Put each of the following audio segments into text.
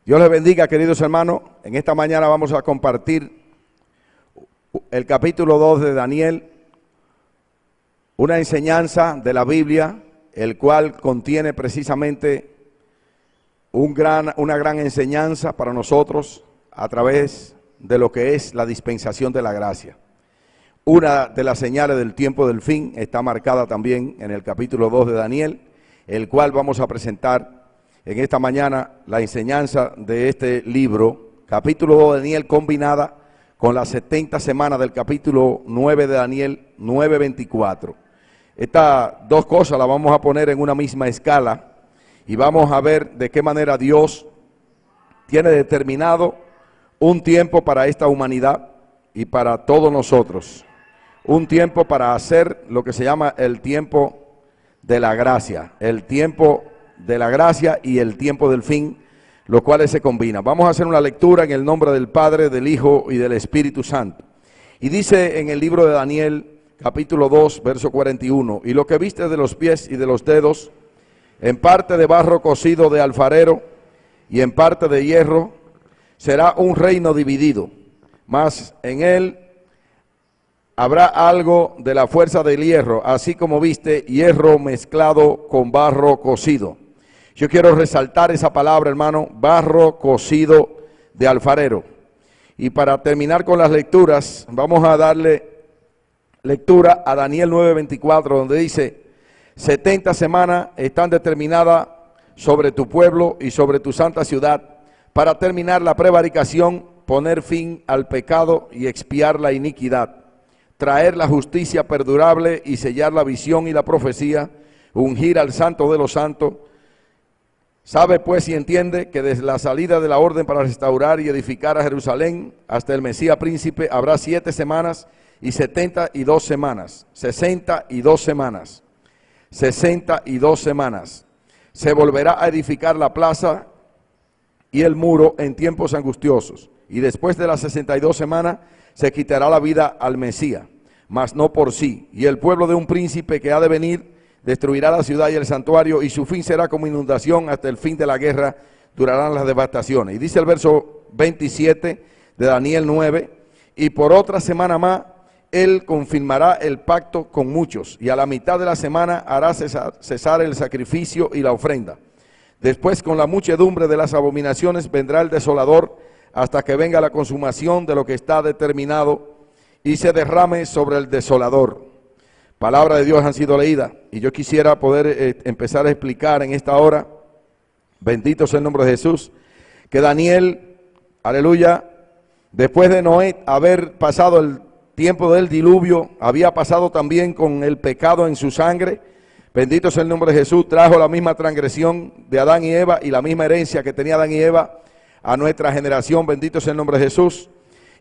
Dios les bendiga, queridos hermanos. En esta mañana vamos a compartir el capítulo 2 de Daniel, una enseñanza de la Biblia, el cual contiene precisamente una gran enseñanza para nosotros a través de lo que es la dispensación de la gracia. Una de las señales del tiempo del fin está marcada también en el capítulo 2 de Daniel, el cual vamos a presentar en esta mañana la enseñanza de este libro, capítulo 2 de Daniel, combinada con las 70 semanas del capítulo 9 de Daniel, 9:24. Estas dos cosas las vamos a poner en una misma escala y vamos a ver de qué manera Dios tiene determinado un tiempo para esta humanidad y para todos nosotros. Un tiempo para hacer lo que se llama el tiempo de la gracia, el tiempo de la gracia y el tiempo del fin, los cuales se combinan. Vamos a hacer una lectura en el nombre del Padre, del Hijo y del Espíritu Santo. Y dice en el libro de Daniel, capítulo 2, verso 41, y lo que viste de los pies y de los dedos, en parte de barro cocido de alfarero y en parte de hierro, será un reino dividido, mas en él habrá algo de la fuerza del hierro, así como viste hierro mezclado con barro cocido. Yo quiero resaltar esa palabra, hermano, barro cocido de alfarero. Y para terminar con las lecturas, vamos a darle lectura a Daniel 9:24, donde dice: 70 semanas están determinadas sobre tu pueblo y sobre tu santa ciudad, para terminar la prevaricación, poner fin al pecado y expiar la iniquidad, traer la justicia perdurable y sellar la visión y la profecía, ungir al santo de los santos. Sabe pues y entiende que desde la salida de la orden para restaurar y edificar a Jerusalén hasta el Mesías príncipe habrá 7 semanas y 72 semanas, 62 semanas, 62 semanas. Se volverá a edificar la plaza y el muro en tiempos angustiosos, y después de las 62 semanas se quitará la vida al Mesías, mas no por sí, y el pueblo de un príncipe que ha de venir destruirá la ciudad y el santuario, y su fin será como inundación, hasta el fin de la guerra durarán las devastaciones. Y dice el verso 27 de Daniel 9, y por otra semana más él confirmará el pacto con muchos, y a la mitad de la semana hará cesar el sacrificio y la ofrenda. Después, con la muchedumbre de las abominaciones vendrá el desolador, hasta que venga la consumación de lo que está determinado y se derrame sobre el desolador. Palabra de Dios han sido leídas, y yo quisiera poder empezar a explicar en esta hora, bendito sea el nombre de Jesús, que Daniel, aleluya, después de Noé haber pasado el tiempo del diluvio, había pasado también con el pecado en su sangre. Bendito sea el nombre de Jesús, trajo la misma transgresión de Adán y Eva y la misma herencia que tenía Adán y Eva a nuestra generación. Bendito sea el nombre de Jesús.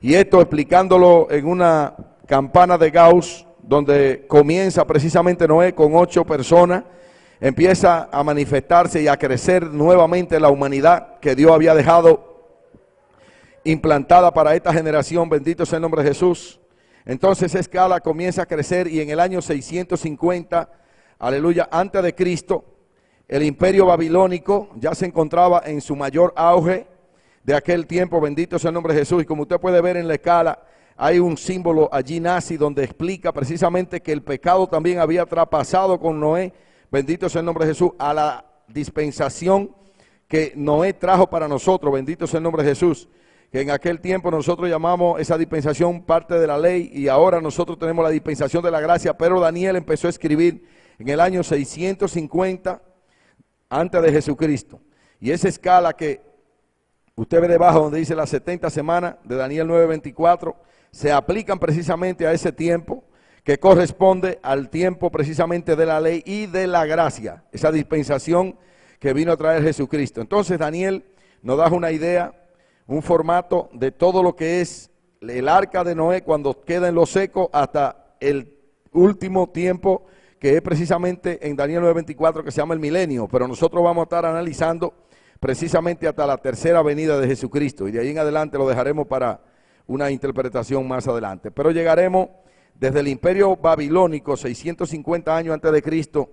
Y esto explicándolo en una campana de Gauss, donde comienza precisamente Noé con 8 personas, empieza a manifestarse y a crecer nuevamente la humanidad que Dios había dejado implantada para esta generación. Bendito sea el nombre de Jesús. Entonces esa escala comienza a crecer, y en el año 650, aleluya, antes de Cristo, el imperio babilónico ya se encontraba en su mayor auge de aquel tiempo. Bendito sea el nombre de Jesús. Y como usted puede ver en la escala, hay un símbolo allí nazi donde explica precisamente que el pecado también había traspasado con Noé, bendito sea el nombre de Jesús, a la dispensación que Noé trajo para nosotros. Bendito sea el nombre de Jesús, que en aquel tiempo nosotros llamamos esa dispensación parte de la ley, y ahora nosotros tenemos la dispensación de la gracia. Pero Daniel empezó a escribir en el año 650 antes de Jesucristo, y esa escala que usted ve debajo donde dice las 70 semanas de Daniel 9:24 se aplican precisamente a ese tiempo que corresponde al tiempo precisamente de la ley y de la gracia, esa dispensación que vino a traer Jesucristo. Entonces Daniel nos da una idea, un formato de todo lo que es el arca de Noé cuando queda en lo seco hasta el último tiempo, que es precisamente en Daniel 9:24, que se llama el milenio. Pero nosotros vamos a estar analizando precisamente hasta la tercera venida de Jesucristo, y de ahí en adelante lo dejaremos para una interpretación más adelante. Pero llegaremos desde el imperio babilónico, 650 años antes de Cristo,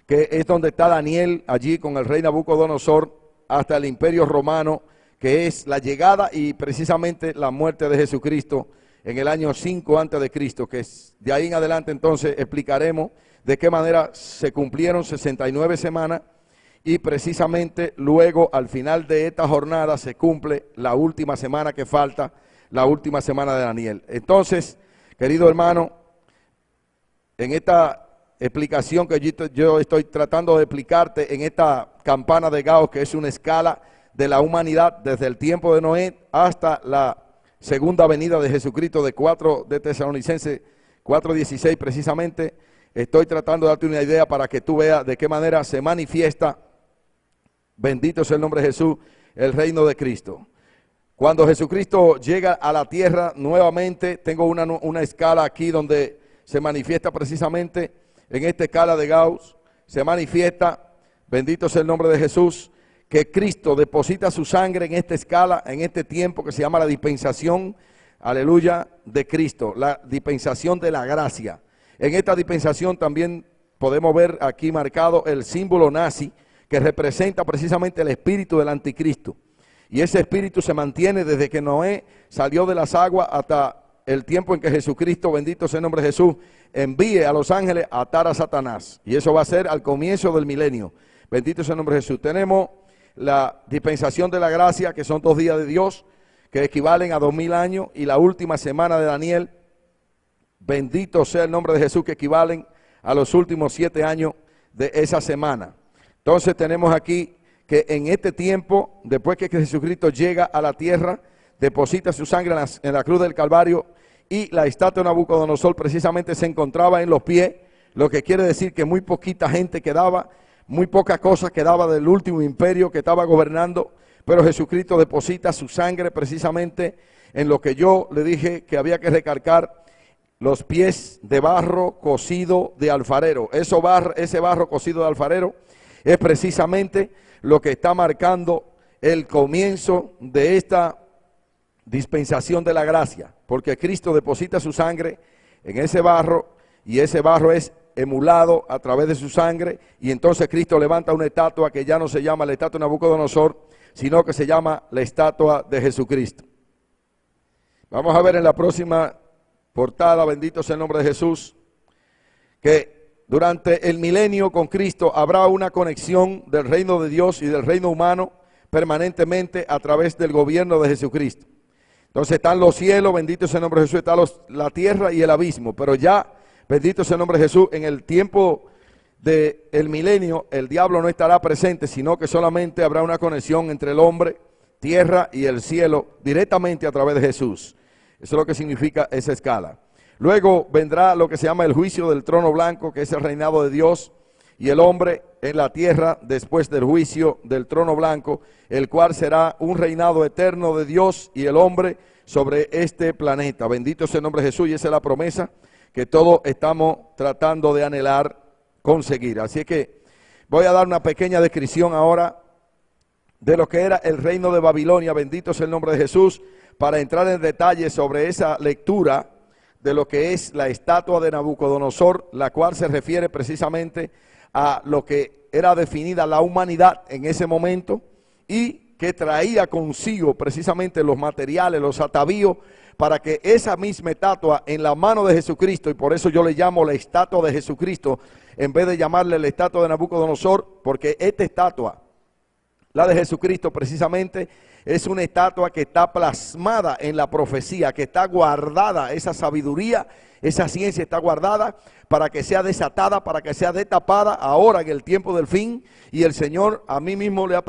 que es donde está Daniel allí con el rey Nabucodonosor, hasta el Imperio Romano, que es la llegada y precisamente la muerte de Jesucristo en el año 5 antes de Cristo, que es de ahí en adelante. Entonces explicaremos de qué manera se cumplieron 69 semanas y precisamente luego al final de esta jornada se cumple la última semana que falta, la última semana de Daniel. Entonces, querido hermano, en esta explicación que yo estoy tratando de explicarte en esta campana de Gauss, que es una escala de la humanidad desde el tiempo de Noé hasta la segunda venida de Jesucristo, de Tesalonicenses 4:16 precisamente, estoy tratando de darte una idea para que tú veas de qué manera se manifiesta, bendito sea el nombre de Jesús, el reino de Cristo. Cuando Jesucristo llega a la tierra nuevamente, tengo una escala aquí donde se manifiesta precisamente en esta escala de Gauss, se manifiesta, bendito sea el nombre de Jesús, que Cristo deposita su sangre en esta escala, en este tiempo que se llama la dispensación, aleluya, de Cristo, la dispensación de la gracia. En esta dispensación también podemos ver aquí marcado el símbolo nazi, que representa precisamente el espíritu del anticristo. Y ese espíritu se mantiene desde que Noé salió de las aguas hasta el tiempo en que Jesucristo, bendito sea el nombre de Jesús, envíe a los ángeles a atar a Satanás. Y eso va a ser al comienzo del milenio. Bendito sea el nombre de Jesús. Tenemos la dispensación de la gracia, que son 2 días de Dios, que equivalen a 2000 años, y la última semana de Daniel, bendito sea el nombre de Jesús, que equivalen a los últimos 7 años de esa semana. Entonces tenemos aquí que en este tiempo, después que Jesucristo llega a la tierra, deposita su sangre en la cruz del Calvario, y la estatua de Nabucodonosor precisamente se encontraba en los pies, lo que quiere decir que muy poquita gente quedaba, muy poca cosa quedaba del último imperio que estaba gobernando, pero Jesucristo deposita su sangre precisamente en lo que yo le dije que había que recalcar, los pies de barro cocido de alfarero. Ese barro cocido de alfarero es precisamente lo que está marcando el comienzo de esta dispensación de la gracia, porque Cristo deposita su sangre en ese barro, y ese barro es emulado a través de su sangre, y entonces Cristo levanta una estatua que ya no se llama la estatua de Nabucodonosor, sino que se llama la estatua de Jesucristo. Vamos a ver en la próxima portada, bendito sea el nombre de Jesús, que durante el milenio con Cristo habrá una conexión del reino de Dios y del reino humano permanentemente a través del gobierno de Jesucristo. Entonces están los cielos, bendito sea el nombre de Jesús, está la tierra y el abismo, pero ya, bendito sea el nombre de Jesús, en el tiempo del milenio el diablo no estará presente, sino que solamente habrá una conexión entre el hombre, tierra y el cielo directamente a través de Jesús. Eso es lo que significa esa escala. Luego vendrá lo que se llama el juicio del trono blanco, que es el reinado de Dios y el hombre en la tierra después del juicio del trono blanco, el cual será un reinado eterno de Dios y el hombre sobre este planeta. Bendito sea el nombre de Jesús, y esa es la promesa que todos estamos tratando de anhelar conseguir. Así que voy a dar una pequeña descripción ahora de lo que era el reino de Babilonia, bendito sea el nombre de Jesús, para entrar en detalle sobre esa lectura de lo que es la estatua de Nabucodonosor, la cual se refiere precisamente a lo que era definida la humanidad en ese momento, y que traía consigo precisamente los materiales, los atavíos, para que esa misma estatua en la mano de Jesucristo, y por eso yo le llamo la estatua de Jesucristo, en vez de llamarle la estatua de Nabucodonosor, porque esta estatua, la de Jesucristo precisamente, es una estatua que está plasmada en la profecía, que está guardada, esa sabiduría, esa ciencia está guardada para que sea desatada, para que sea destapada ahora en el tiempo del fin. Y el Señor a mí mismo le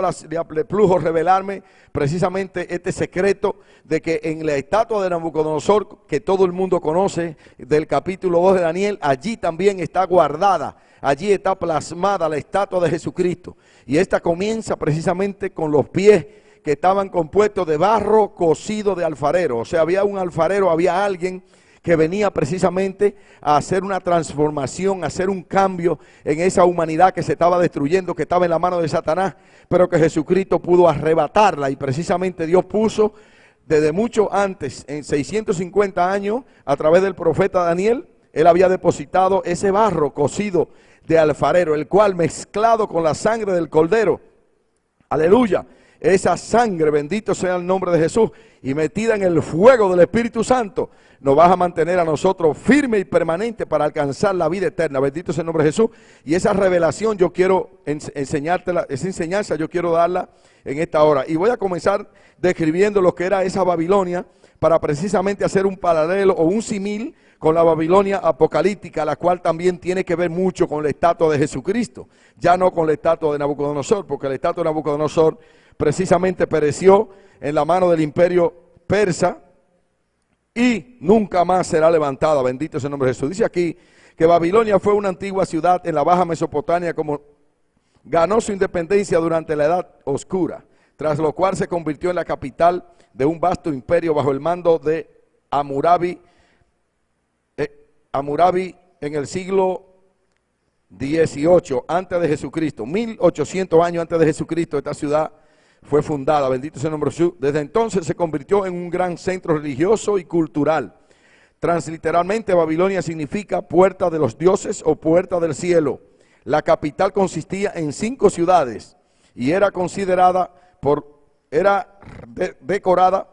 plujo revelarme precisamente este secreto de que en la estatua de Nabucodonosor, que todo el mundo conoce, del capítulo 2 de Daniel, allí también está guardada, allí está plasmada la estatua de Jesucristo. Y esta comienza precisamente con los pies que estaban compuestos de barro cocido de alfarero. O sea, había un alfarero, había alguien que venía precisamente a hacer una transformación, a hacer un cambio en esa humanidad que se estaba destruyendo, que estaba en la mano de Satanás, pero que Jesucristo pudo arrebatarla. Y precisamente Dios puso desde mucho antes, en 650 años, a través del profeta Daniel, él había depositado ese barro cocido de alfarero, el cual mezclado con la sangre del cordero Aleluya. Esa sangre, bendito sea el nombre de Jesús, y metida en el fuego del Espíritu Santo, nos vas a mantener a nosotros firme y permanente para alcanzar la vida eterna. Bendito sea el nombre de Jesús. Y esa revelación yo quiero enseñártela, esa enseñanza yo quiero darla en esta hora. Y voy a comenzar describiendo lo que era esa Babilonia, para precisamente hacer un paralelo o un símil con la Babilonia apocalíptica, la cual también tiene que ver mucho con la estatua de Jesucristo, ya no con la estatua de Nabucodonosor, porque la estatua de Nabucodonosor precisamente pereció en la mano del imperio persa y nunca más será levantada. Bendito sea el nombre de Jesús. Dice aquí que Babilonia fue una antigua ciudad en la Baja Mesopotamia, como ganó su independencia durante la Edad Oscura, tras lo cual se convirtió en la capital de un vasto imperio bajo el mando de Hammurabi en el siglo 18 antes de Jesucristo. 1800 años antes de Jesucristo esta ciudad fue fundada. Bendito sea el nombre de Jesús. Desde entonces se convirtió en un gran centro religioso y cultural. Transliteralmente, Babilonia significa puerta de los dioses o puerta del cielo. La capital consistía en 5 ciudades y era decorada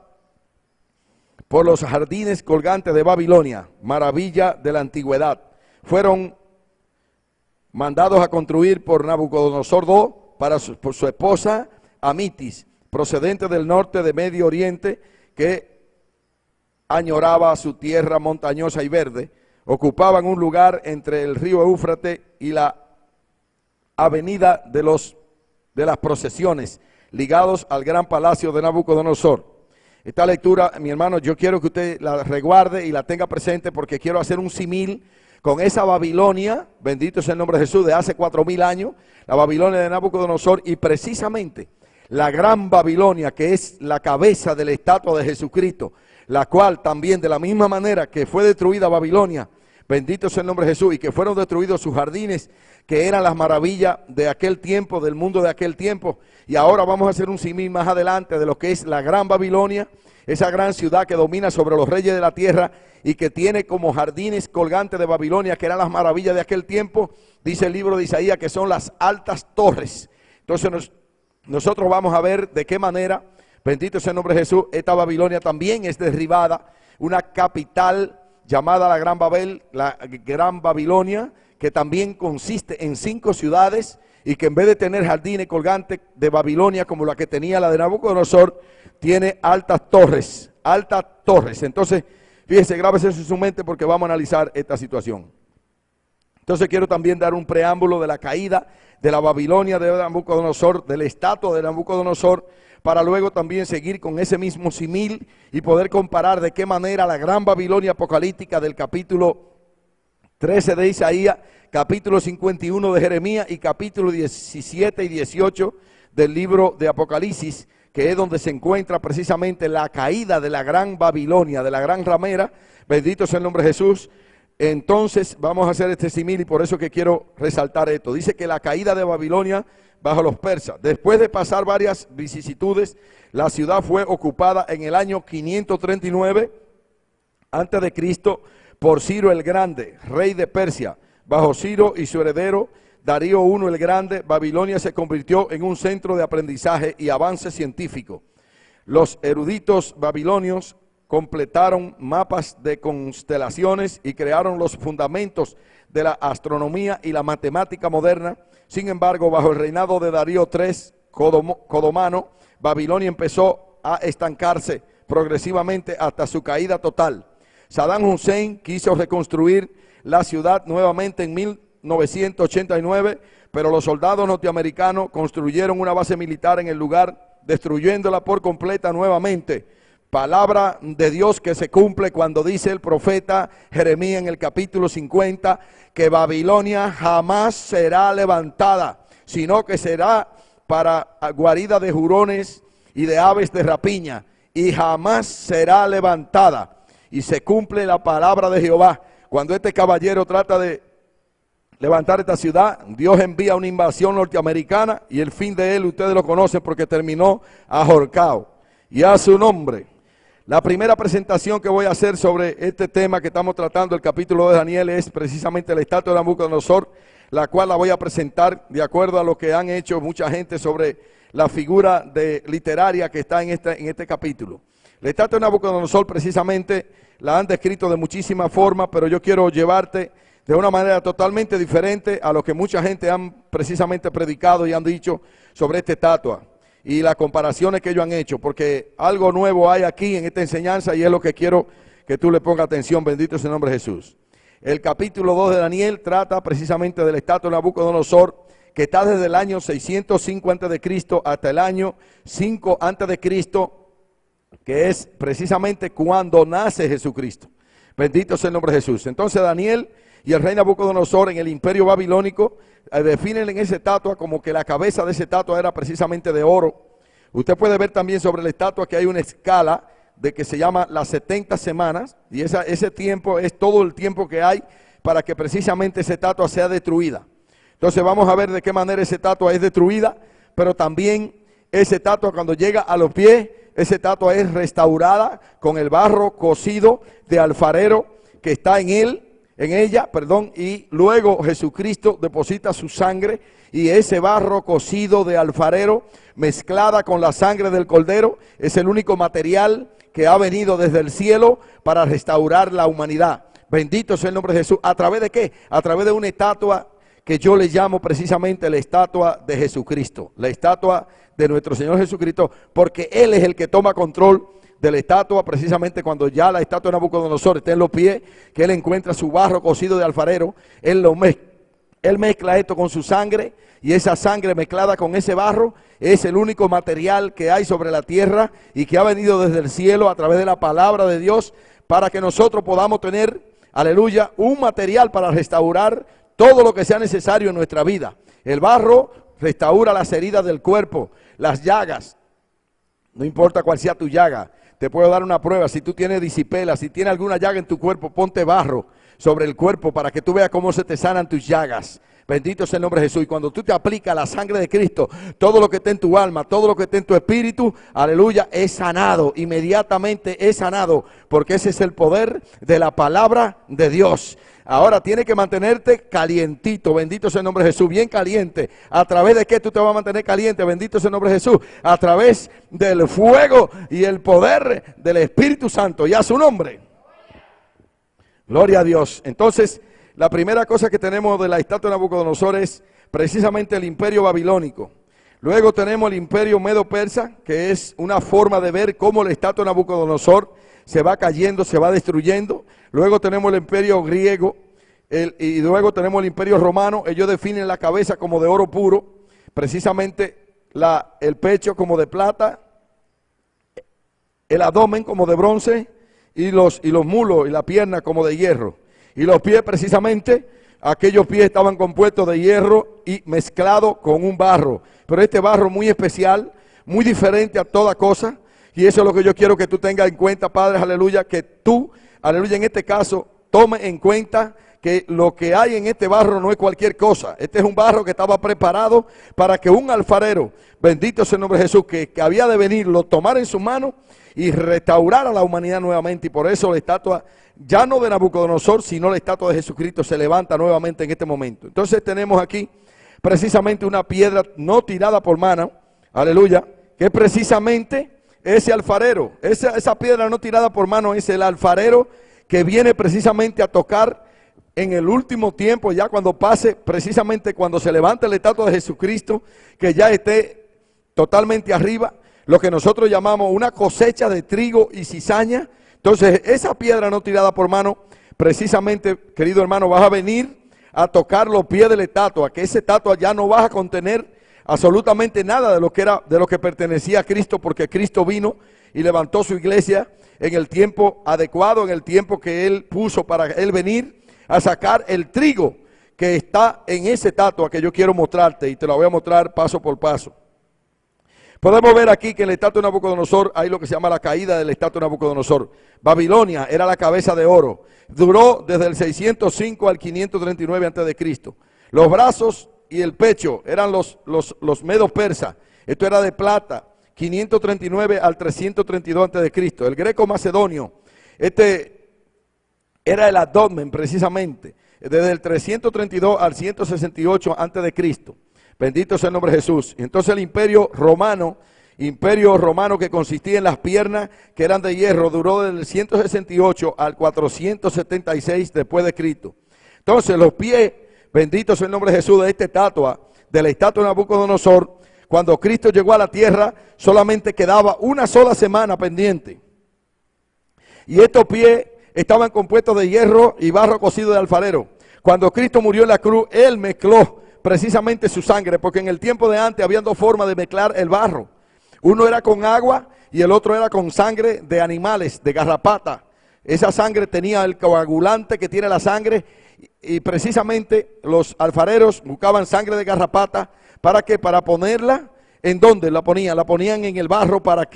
por los jardines colgantes de Babilonia, maravilla de la antigüedad. Fueron mandados a construir por Nabucodonosor II por su esposa Amitis, procedente del norte de Medio Oriente, que añoraba su tierra montañosa y verde. Ocupaban un lugar entre el río Éufrates y la avenida de las procesiones, ligados al gran palacio de Nabucodonosor. Esta lectura, mi hermano, yo quiero que usted la reguarde y la tenga presente, porque quiero hacer un símil con esa Babilonia, bendito sea el nombre de Jesús, de hace 4000 años, la Babilonia de Nabucodonosor, y precisamente la gran Babilonia, que es la cabeza de la estatua de Jesucristo, la cual también de la misma manera que fue destruida Babilonia, bendito sea el nombre de Jesús, y que fueron destruidos sus jardines, que eran las maravillas de aquel tiempo, del mundo de aquel tiempo. Y ahora vamos a hacer un símil más adelante de lo que es la gran Babilonia, esa gran ciudad que domina sobre los reyes de la tierra y que tiene como jardines colgantes de Babilonia, que eran las maravillas de aquel tiempo. Dice el libro de Isaías que son las altas torres. Entonces nosotros vamos a ver de qué manera, bendito sea el nombre de Jesús, esta Babilonia también es derribada, una capital llamada la Gran Babel, la Gran Babilonia, que también consiste en 5 ciudades y que en vez de tener jardines colgantes de Babilonia como la que tenía la de Nabucodonosor, tiene altas torres, altas torres. Entonces, fíjense, grábese eso en su mente porque vamos a analizar esta situación. Entonces quiero también dar un preámbulo de la caída de la Babilonia de Nabucodonosor, de la estatua de Nabucodonosor, para luego también seguir con ese mismo símil y poder comparar de qué manera la gran Babilonia apocalíptica del capítulo 13 de Isaías, capítulo 51 de Jeremías y capítulo 17 y 18 del libro de Apocalipsis, que es donde se encuentra precisamente la caída de la gran Babilonia, de la gran ramera. Bendito sea el nombre de Jesús. Entonces vamos a hacer este símil y por eso que quiero resaltar esto. Dice que la caída de Babilonia bajo los persas. Después de pasar varias vicisitudes, la ciudad fue ocupada en el año 539 antes de Cristo por Ciro el Grande, rey de Persia. Bajo Ciro y su heredero Darío I el Grande, Babilonia se convirtió en un centro de aprendizaje y avance científico. Los eruditos babilonios completaron mapas de constelaciones y crearon los fundamentos de la astronomía y la matemática moderna. Sin embargo, bajo el reinado de Darío III Codomano, Babilonia empezó a estancarse progresivamente hasta su caída total. Saddam Hussein quiso reconstruir la ciudad nuevamente en 1989, pero los soldados norteamericanos construyeron una base militar en el lugar, destruyéndola por completa nuevamente. Palabra de Dios que se cumple cuando dice el profeta Jeremías en el capítulo 50, que Babilonia jamás será levantada, sino que será para guarida de jurones y de aves de rapiña, y jamás será levantada. Y se cumple la palabra de Jehová. Cuando este caballero trata de levantar esta ciudad, Dios envía una invasión norteamericana y el fin de él ustedes lo conocen porque terminó ahorcado. Y a su nombre. La primera presentación que voy a hacer sobre este tema que estamos tratando, el capítulo de Daniel, es precisamente la estatua de Nabucodonosor, la cual la voy a presentar de acuerdo a lo que han hecho mucha gente sobre la figura literaria que está en este capítulo. La estatua de Nabucodonosor precisamente la han descrito de muchísimas formas, pero yo quiero llevarte de una manera totalmente diferente a lo que mucha gente han precisamente predicado y han dicho sobre esta estatua y las comparaciones que ellos han hecho, porque algo nuevo hay aquí en esta enseñanza y es lo que quiero que tú le pongas atención. Bendito sea el nombre de Jesús. El capítulo 2 de Daniel trata precisamente de la estatua de Nabucodonosor, que está desde el año 605 a.C. hasta el año 5 a.C., que es precisamente cuando nace Jesucristo. Bendito sea el nombre de Jesús. Entonces Daniel y el rey Nabucodonosor en el imperio babilónico definen en esa estatua como que la cabeza de esa estatua era precisamente de oro. Usted puede ver también sobre la estatua que hay una escala de que se llama las 70 semanas, y ese tiempo es todo el tiempo que hay para que precisamente esa estatua sea destruida. Entonces vamos a ver de qué manera esa estatua es destruida, pero también esa estatua cuando llega a los pies, esa estatua es restaurada con el barro cocido de alfarero que está en ella, y luego Jesucristo deposita su sangre y ese barro cocido de alfarero mezclada con la sangre del cordero es el único material que ha venido desde el cielo para restaurar la humanidad. Bendito sea el nombre de Jesús. ¿A través de qué? A través de una estatua que yo le llamo precisamente la estatua de Jesucristo, la estatua de nuestro Señor Jesucristo, porque Él es el que toma control de la estatua, precisamente cuando ya la estatua de Nabucodonosor está en los pies, que Él encuentra su barro cocido de alfarero, Él mezcla esto con su sangre, y esa sangre mezclada con ese barro es el único material que hay sobre la tierra y que ha venido desde el cielo a través de la palabra de Dios, para que nosotros podamos tener, aleluya, un material para restaurar todo lo que sea necesario en nuestra vida. El barro restaura las heridas del cuerpo, las llagas. No importa cuál sea tu llaga, te puedo dar una prueba. Si tú tienes disipela, si tienes alguna llaga en tu cuerpo, ponte barro sobre el cuerpo para que tú veas cómo se te sanan tus llagas. Bendito sea el nombre de Jesús. Y cuando tú te aplicas la sangre de Cristo, todo lo que está en tu alma, todo lo que está en tu espíritu, aleluya, es sanado. Inmediatamente es sanado, porque ese es el poder de la palabra de Dios. Ahora tienes que mantenerte calientito, bendito sea el nombre de Jesús, bien caliente. ¿A través de qué tú te vas a mantener caliente? Bendito sea el nombre de Jesús. A través del fuego y el poder del Espíritu Santo y a su nombre. Gloria a Dios. Entonces, la primera cosa que tenemos de la estatua de Nabucodonosor es precisamente el imperio babilónico. Luego tenemos el imperio medo-persa, que es una forma de ver cómo la estatua de Nabucodonosor se va cayendo, se va destruyendo. Luego tenemos el imperio griego y luego tenemos el imperio romano. Ellos definen la cabeza como de oro puro, precisamente el pecho como de plata, el abdomen como de bronce y los mulos y la pierna como de hierro. Y los pies precisamente, aquellos pies estaban compuestos de hierro y mezclado con un barro. Pero este barro muy especial, muy diferente a toda cosa. Y eso es lo que yo quiero que tú tengas en cuenta, Padre, aleluya, que tú, aleluya, en este caso, tome en cuenta que lo que hay en este barro no es cualquier cosa. Este es un barro que estaba preparado para que un alfarero, bendito sea el nombre de Jesús, que había de venir, lo tomara en su mano y restaurar a la humanidad nuevamente. Y por eso la estatua, ya no de Nabucodonosor, sino la estatua de Jesucristo se levanta nuevamente en este momento. Entonces tenemos aquí precisamente una piedra no tirada por mano, aleluya, que es precisamente ese alfarero. Esa piedra no tirada por mano es el alfarero que viene precisamente a tocar en el último tiempo, ya cuando pase, precisamente cuando se levante la estatua de Jesucristo, que ya esté totalmente arriba, lo que nosotros llamamos una cosecha de trigo y cizaña. Entonces esa piedra no tirada por mano, precisamente, querido hermano, vas a venir a tocar los pies de la estatua, que esa estatua ya no vas a contener absolutamente nada de lo que pertenecía a Cristo, porque Cristo vino y levantó su iglesia en el tiempo adecuado, en el tiempo que Él puso para Él venir a sacar el trigo que está en esa estatua que yo quiero mostrarte, y te la voy a mostrar paso por paso. Podemos ver aquí que en la estatua de Nabucodonosor hay lo que se llama la caída de la estatua de Nabucodonosor. Babilonia era la cabeza de oro. Duró desde el 605 al 539 a.C. Los brazos y el pecho eran los medos persas. Esto era de plata, 539 al 332 a.C. El greco macedonio, este era el abdomen precisamente, desde el 332 al 168 a.C. Bendito sea el nombre de Jesús. Y entonces el imperio romano que consistía en las piernas que eran de hierro, duró del 168 al 476 después de Cristo. Entonces los pies, bendito sea el nombre de Jesús, de esta estatua, de la estatua de Nabucodonosor, cuando Cristo llegó a la tierra, solamente quedaba una sola semana pendiente. Y estos pies estaban compuestos de hierro y barro cocido de alfarero. Cuando Cristo murió en la cruz, Él mezcló precisamente su sangre, porque en el tiempo de antes habían dos formas de mezclar el barro. Uno era con agua y el otro era con sangre de animales, de garrapata. Esa sangre tenía el coagulante que tiene la sangre, y precisamente los alfareros buscaban sangre de garrapata. ¿Para qué? Para ponerla. ¿En dónde la ponían? La ponían en el barro para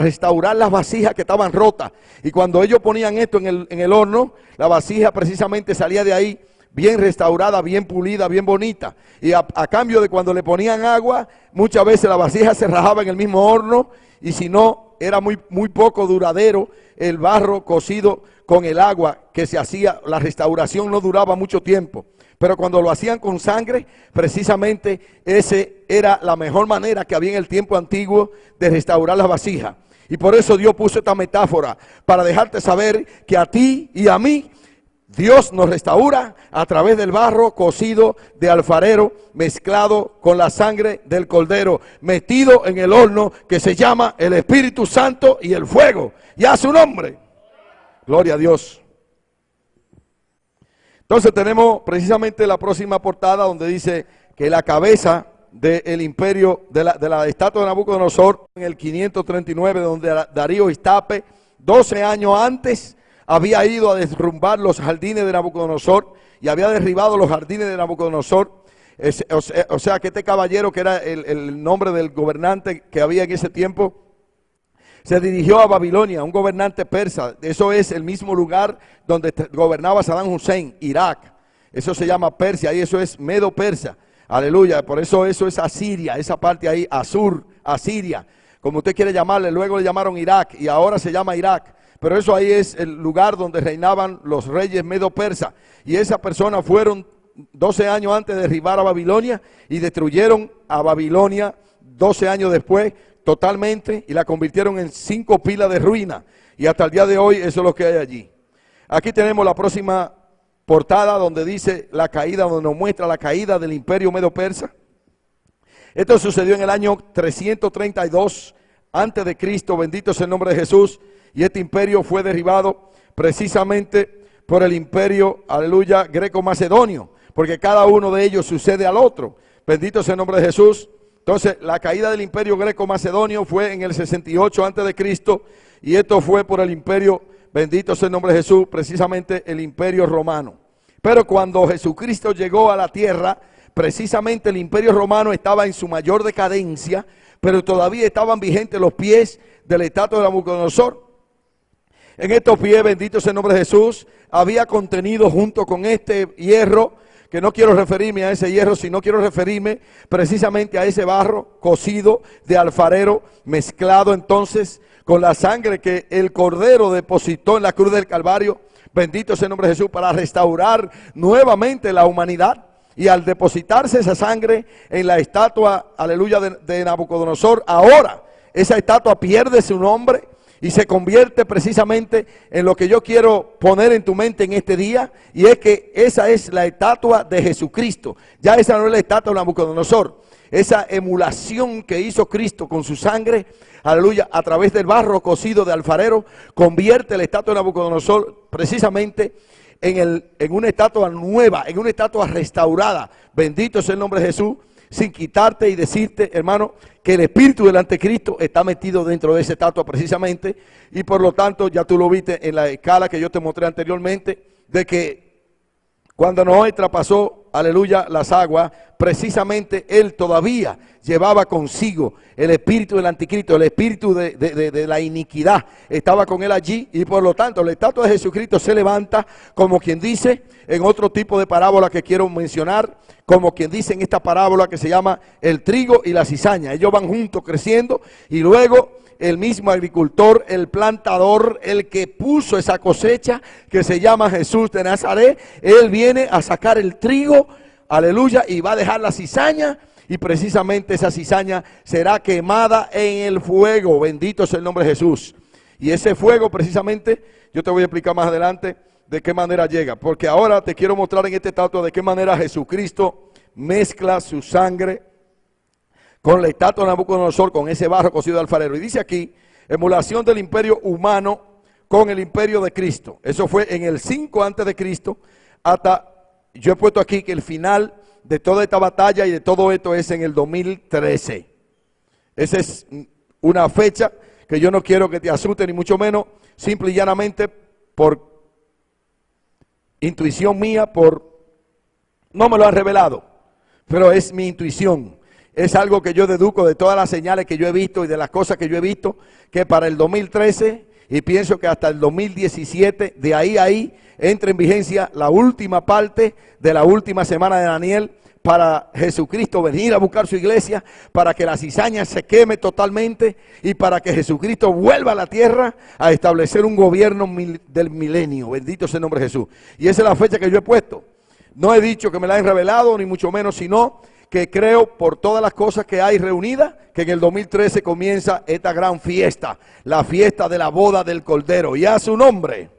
restaurar las vasijas que estaban rotas. Y cuando ellos ponían esto en el horno, la vasija precisamente salía de ahí bien restaurada, bien pulida, bien bonita. Y a cambio de cuando le ponían agua, muchas veces la vasija se rajaba en el mismo horno, y si no, era muy poco duradero el barro cocido con el agua que se hacía. La restauración no duraba mucho tiempo. Pero cuando lo hacían con sangre, precisamente ese era la mejor manera que había en el tiempo antiguo de restaurar las vasijas. Y por eso Dios puso esta metáfora, para dejarte saber que a ti y a mí, Dios nos restaura a través del barro cocido de alfarero, mezclado con la sangre del cordero, metido en el horno que se llama el Espíritu Santo y el fuego. Y a su nombre. Gloria a Dios. Entonces tenemos precisamente la próxima portada, donde dice que la cabeza del imperio, de la estatua de Nabucodonosor, en el 539, donde Darío Istape, 12 años antes, había ido a derrumbar los jardines de Nabucodonosor y había derribado los jardines de Nabucodonosor. O sea que este caballero, que era el nombre del gobernante que había en ese tiempo, se dirigió a Babilonia, un gobernante persa. Eso es el mismo lugar donde gobernaba Saddam Hussein, Irak. Eso se llama Persia, y eso es Medo-Persa. Aleluya, por eso es Asiria, esa parte ahí, Asur, Asiria, como usted quiere llamarle. Luego le llamaron Irak y ahora se llama Irak. Pero eso ahí es el lugar donde reinaban los reyes Medo-Persa. Y esas personas fueron 12 años antes de derribar a Babilonia y destruyeron a Babilonia 12 años después totalmente, y la convirtieron en 5 pilas de ruina, y hasta el día de hoy eso es lo que hay allí. Aquí tenemos la próxima portada, donde dice la caída, donde nos muestra la caída del imperio Medo-Persa. Esto sucedió en el año 332 antes de Cristo, bendito sea el nombre de Jesús, y este imperio fue derribado precisamente por el imperio, aleluya, greco-macedonio, porque cada uno de ellos sucede al otro. Bendito sea el nombre de Jesús. Entonces, la caída del imperio greco-macedonio fue en el 68 antes de Cristo, y esto fue por el imperio, bendito sea el nombre de Jesús, precisamente el imperio romano. Pero cuando Jesucristo llegó a la tierra, precisamente el imperio romano estaba en su mayor decadencia, pero todavía estaban vigentes los pies de la estatua de Nabucodonosor. En estos pies, bendito sea el nombre de Jesús, había contenido junto con este hierro, que no quiero referirme a ese hierro, sino quiero referirme precisamente a ese barro cocido de alfarero, mezclado entonces con la sangre que el Cordero depositó en la cruz del Calvario, bendito sea el nombre de Jesús, para restaurar nuevamente la humanidad. Y al depositarse esa sangre en la estatua, aleluya, de Nabucodonosor, ahora esa estatua pierde su nombre y se convierte precisamente en lo que yo quiero poner en tu mente en este día, y es que esa es la estatua de Jesucristo. Ya esa no es la estatua de Nabucodonosor. Esa emulación que hizo Cristo con su sangre, aleluya, a través del barro cocido de alfarero, convierte la estatua de Nabucodonosor precisamente en una estatua nueva, en una estatua restaurada. Bendito sea el nombre de Jesús, sin quitarte y decirte, hermano, que el espíritu del anticristo está metido dentro de esa estatua precisamente, y por lo tanto ya tú lo viste en la escala que yo te mostré anteriormente, de que cuando Noé traspasó, aleluya, las aguas, precisamente él todavía llevaba consigo el espíritu del anticristo, el espíritu de la iniquidad, estaba con él allí, y por lo tanto la estatua de Jesucristo se levanta, como quien dice, en otro tipo de parábola que quiero mencionar, como quien dice en esta parábola que se llama el trigo y la cizaña. Ellos van juntos creciendo, y luego el mismo agricultor, el plantador, el que puso esa cosecha, que se llama Jesús de Nazaret, él viene a sacar el trigo, aleluya, y va a dejar la cizaña, y precisamente esa cizaña será quemada en el fuego. Bendito es el nombre de Jesús. Y ese fuego precisamente, yo te voy a explicar más adelante de qué manera llega, porque ahora te quiero mostrar en este estatua de qué manera Jesucristo mezcla su sangre con la estatua de Nabucodonosor, con ese barro cocido de alfarero. Y dice aquí, emulación del imperio humano con el imperio de Cristo. Eso fue en el 5 antes de Cristo, hasta, yo he puesto aquí que el final de toda esta batalla y de todo esto es en el 2013. Esa es una fecha que yo no quiero que te asuste, ni mucho menos, simple y llanamente por intuición mía, no me lo han revelado, pero es mi intuición. Es algo que yo deduzco de todas las señales que yo he visto y de las cosas que yo he visto, que para el 2013 y pienso que hasta el 2017, de ahí entra en vigencia la última parte de la última semana de Daniel, para Jesucristo venir a buscar su iglesia, para que la cizaña se queme totalmente y para que Jesucristo vuelva a la tierra a establecer un gobierno del milenio. Bendito sea el nombre de Jesús. Y esa es la fecha que yo he puesto. No he dicho que me la han revelado, ni mucho menos, sino que creo por todas las cosas que hay reunidas, que en el 2013 comienza esta gran fiesta, la fiesta de la boda del Cordero, y a su nombre.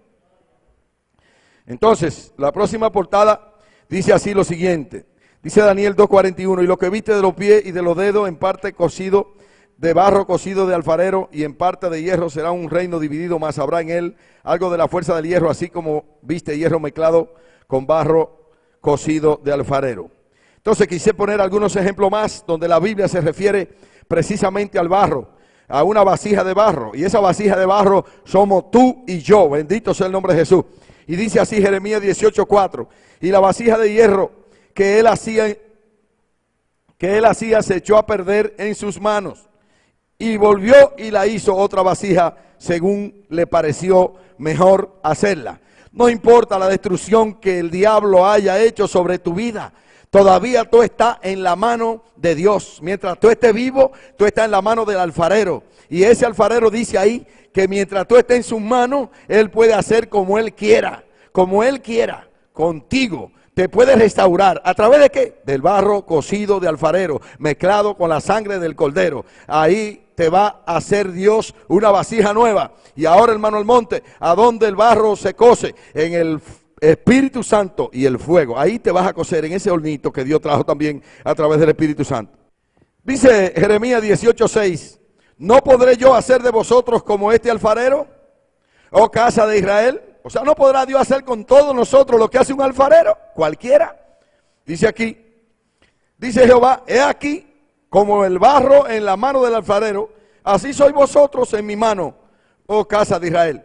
Entonces, la próxima portada dice así lo siguiente, dice Daniel 2:41, y lo que viste de los pies y de los dedos, en parte cocido de barro cocido de alfarero, y en parte de hierro, será un reino dividido, mas habrá en él algo de la fuerza del hierro, así como viste hierro mezclado con barro cocido de alfarero. Entonces quise poner algunos ejemplos más donde la Biblia se refiere precisamente al barro, a una vasija de barro, y esa vasija de barro somos tú y yo. Bendito sea el nombre de Jesús. Y dice así Jeremías 18:4, y la vasija de hierro que él hacía se echó a perder en sus manos, y volvió y la hizo otra vasija según le pareció mejor hacerla. No importa la destrucción que el diablo haya hecho sobre tu vida, todavía tú estás en la mano de Dios. Mientras tú estés vivo, tú estás en la mano del alfarero. Y ese alfarero dice ahí que mientras tú estés en sus manos, Él puede hacer como Él quiera contigo. Te puede restaurar. ¿A través de qué? Del barro cocido de alfarero, mezclado con la sangre del Cordero. Ahí te va a hacer Dios una vasija nueva. Y ahora, hermano Almonte, ¿a dónde el barro se cose? En el Espíritu Santo y el fuego. Ahí te vas a cocer en ese hornito que Dios trajo también a través del Espíritu Santo. Dice Jeremías 18:6, ¿no podré yo hacer de vosotros como este alfarero, oh casa de Israel? O sea, ¿no podrá Dios hacer con todos nosotros lo que hace un alfarero? Cualquiera. Dice aquí, dice Jehová, he aquí como el barro en la mano del alfarero, así sois vosotros en mi mano, oh casa de Israel.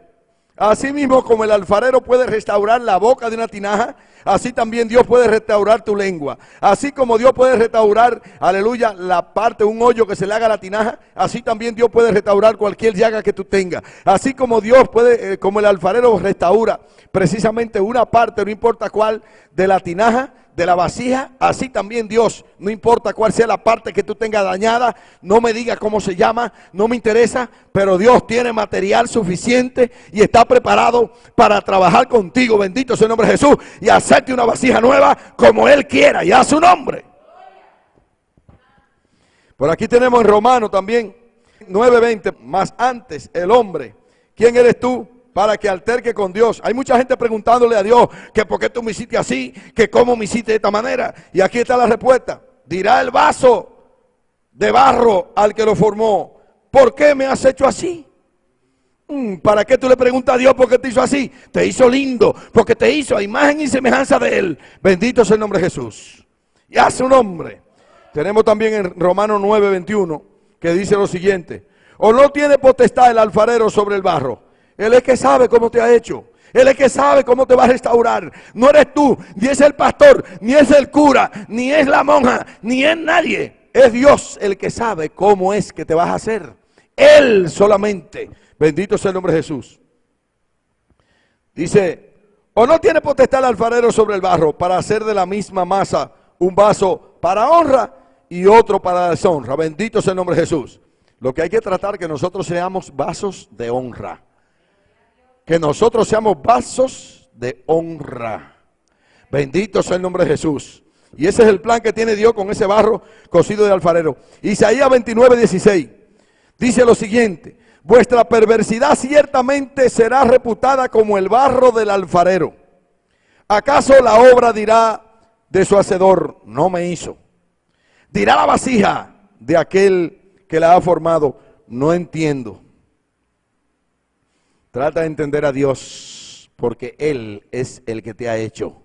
Así mismo como el alfarero puede restaurar la boca de una tinaja, así también Dios puede restaurar tu lengua. Así como Dios puede restaurar, aleluya, la parte, un hoyo que se le haga a la tinaja, así también Dios puede restaurar cualquier llaga que tú tengas. Así como Dios puede, como el alfarero restaura precisamente una parte, no importa cuál, de la tinaja, de la vasija, así también Dios, no importa cuál sea la parte que tú tengas dañada, no me digas cómo se llama, no me interesa, pero Dios tiene material suficiente y está preparado para trabajar contigo, bendito sea el nombre de Jesús, y hacerte una vasija nueva como Él quiera, y a su nombre. Por aquí tenemos en Romanos también 9:20, más antes el hombre, ¿quién eres tú para que alterque con Dios? Hay mucha gente preguntándole a Dios que por qué tú me hiciste así, que cómo me hiciste de esta manera. Y aquí está la respuesta. Dirá el vaso de barro al que lo formó, ¿por qué me has hecho así? ¿Para qué tú le preguntas a Dios por qué te hizo así? Te hizo lindo, porque te hizo a imagen y semejanza de Él. Bendito sea el nombre de Jesús. Y a su nombre. Tenemos también en Romanos 9:21 que dice lo siguiente: ¿o no tiene potestad el alfarero sobre el barro? Él es que sabe cómo te ha hecho. Él es que sabe cómo te va a restaurar. No eres tú, ni es el pastor, ni es el cura, ni es la monja, ni es nadie. Es Dios el que sabe cómo es que te vas a hacer. Él solamente. Bendito sea el nombre de Jesús. Dice, ¿o no tiene potestad el alfarero sobre el barro para hacer de la misma masa un vaso para honra y otro para deshonra? Bendito sea el nombre de Jesús. Lo que hay que tratar es que nosotros seamos vasos de honra. Que nosotros seamos vasos de honra. Bendito sea el nombre de Jesús. Y ese es el plan que tiene Dios con ese barro cocido de alfarero. Isaías 29:16 dice lo siguiente: vuestra perversidad ciertamente será reputada como el barro del alfarero. ¿Acaso la obra dirá de su hacedor, no me hizo? Dirá la vasija de aquel que la ha formado, no entiendo. Trata de entender a Dios, porque Él es el que te ha hecho.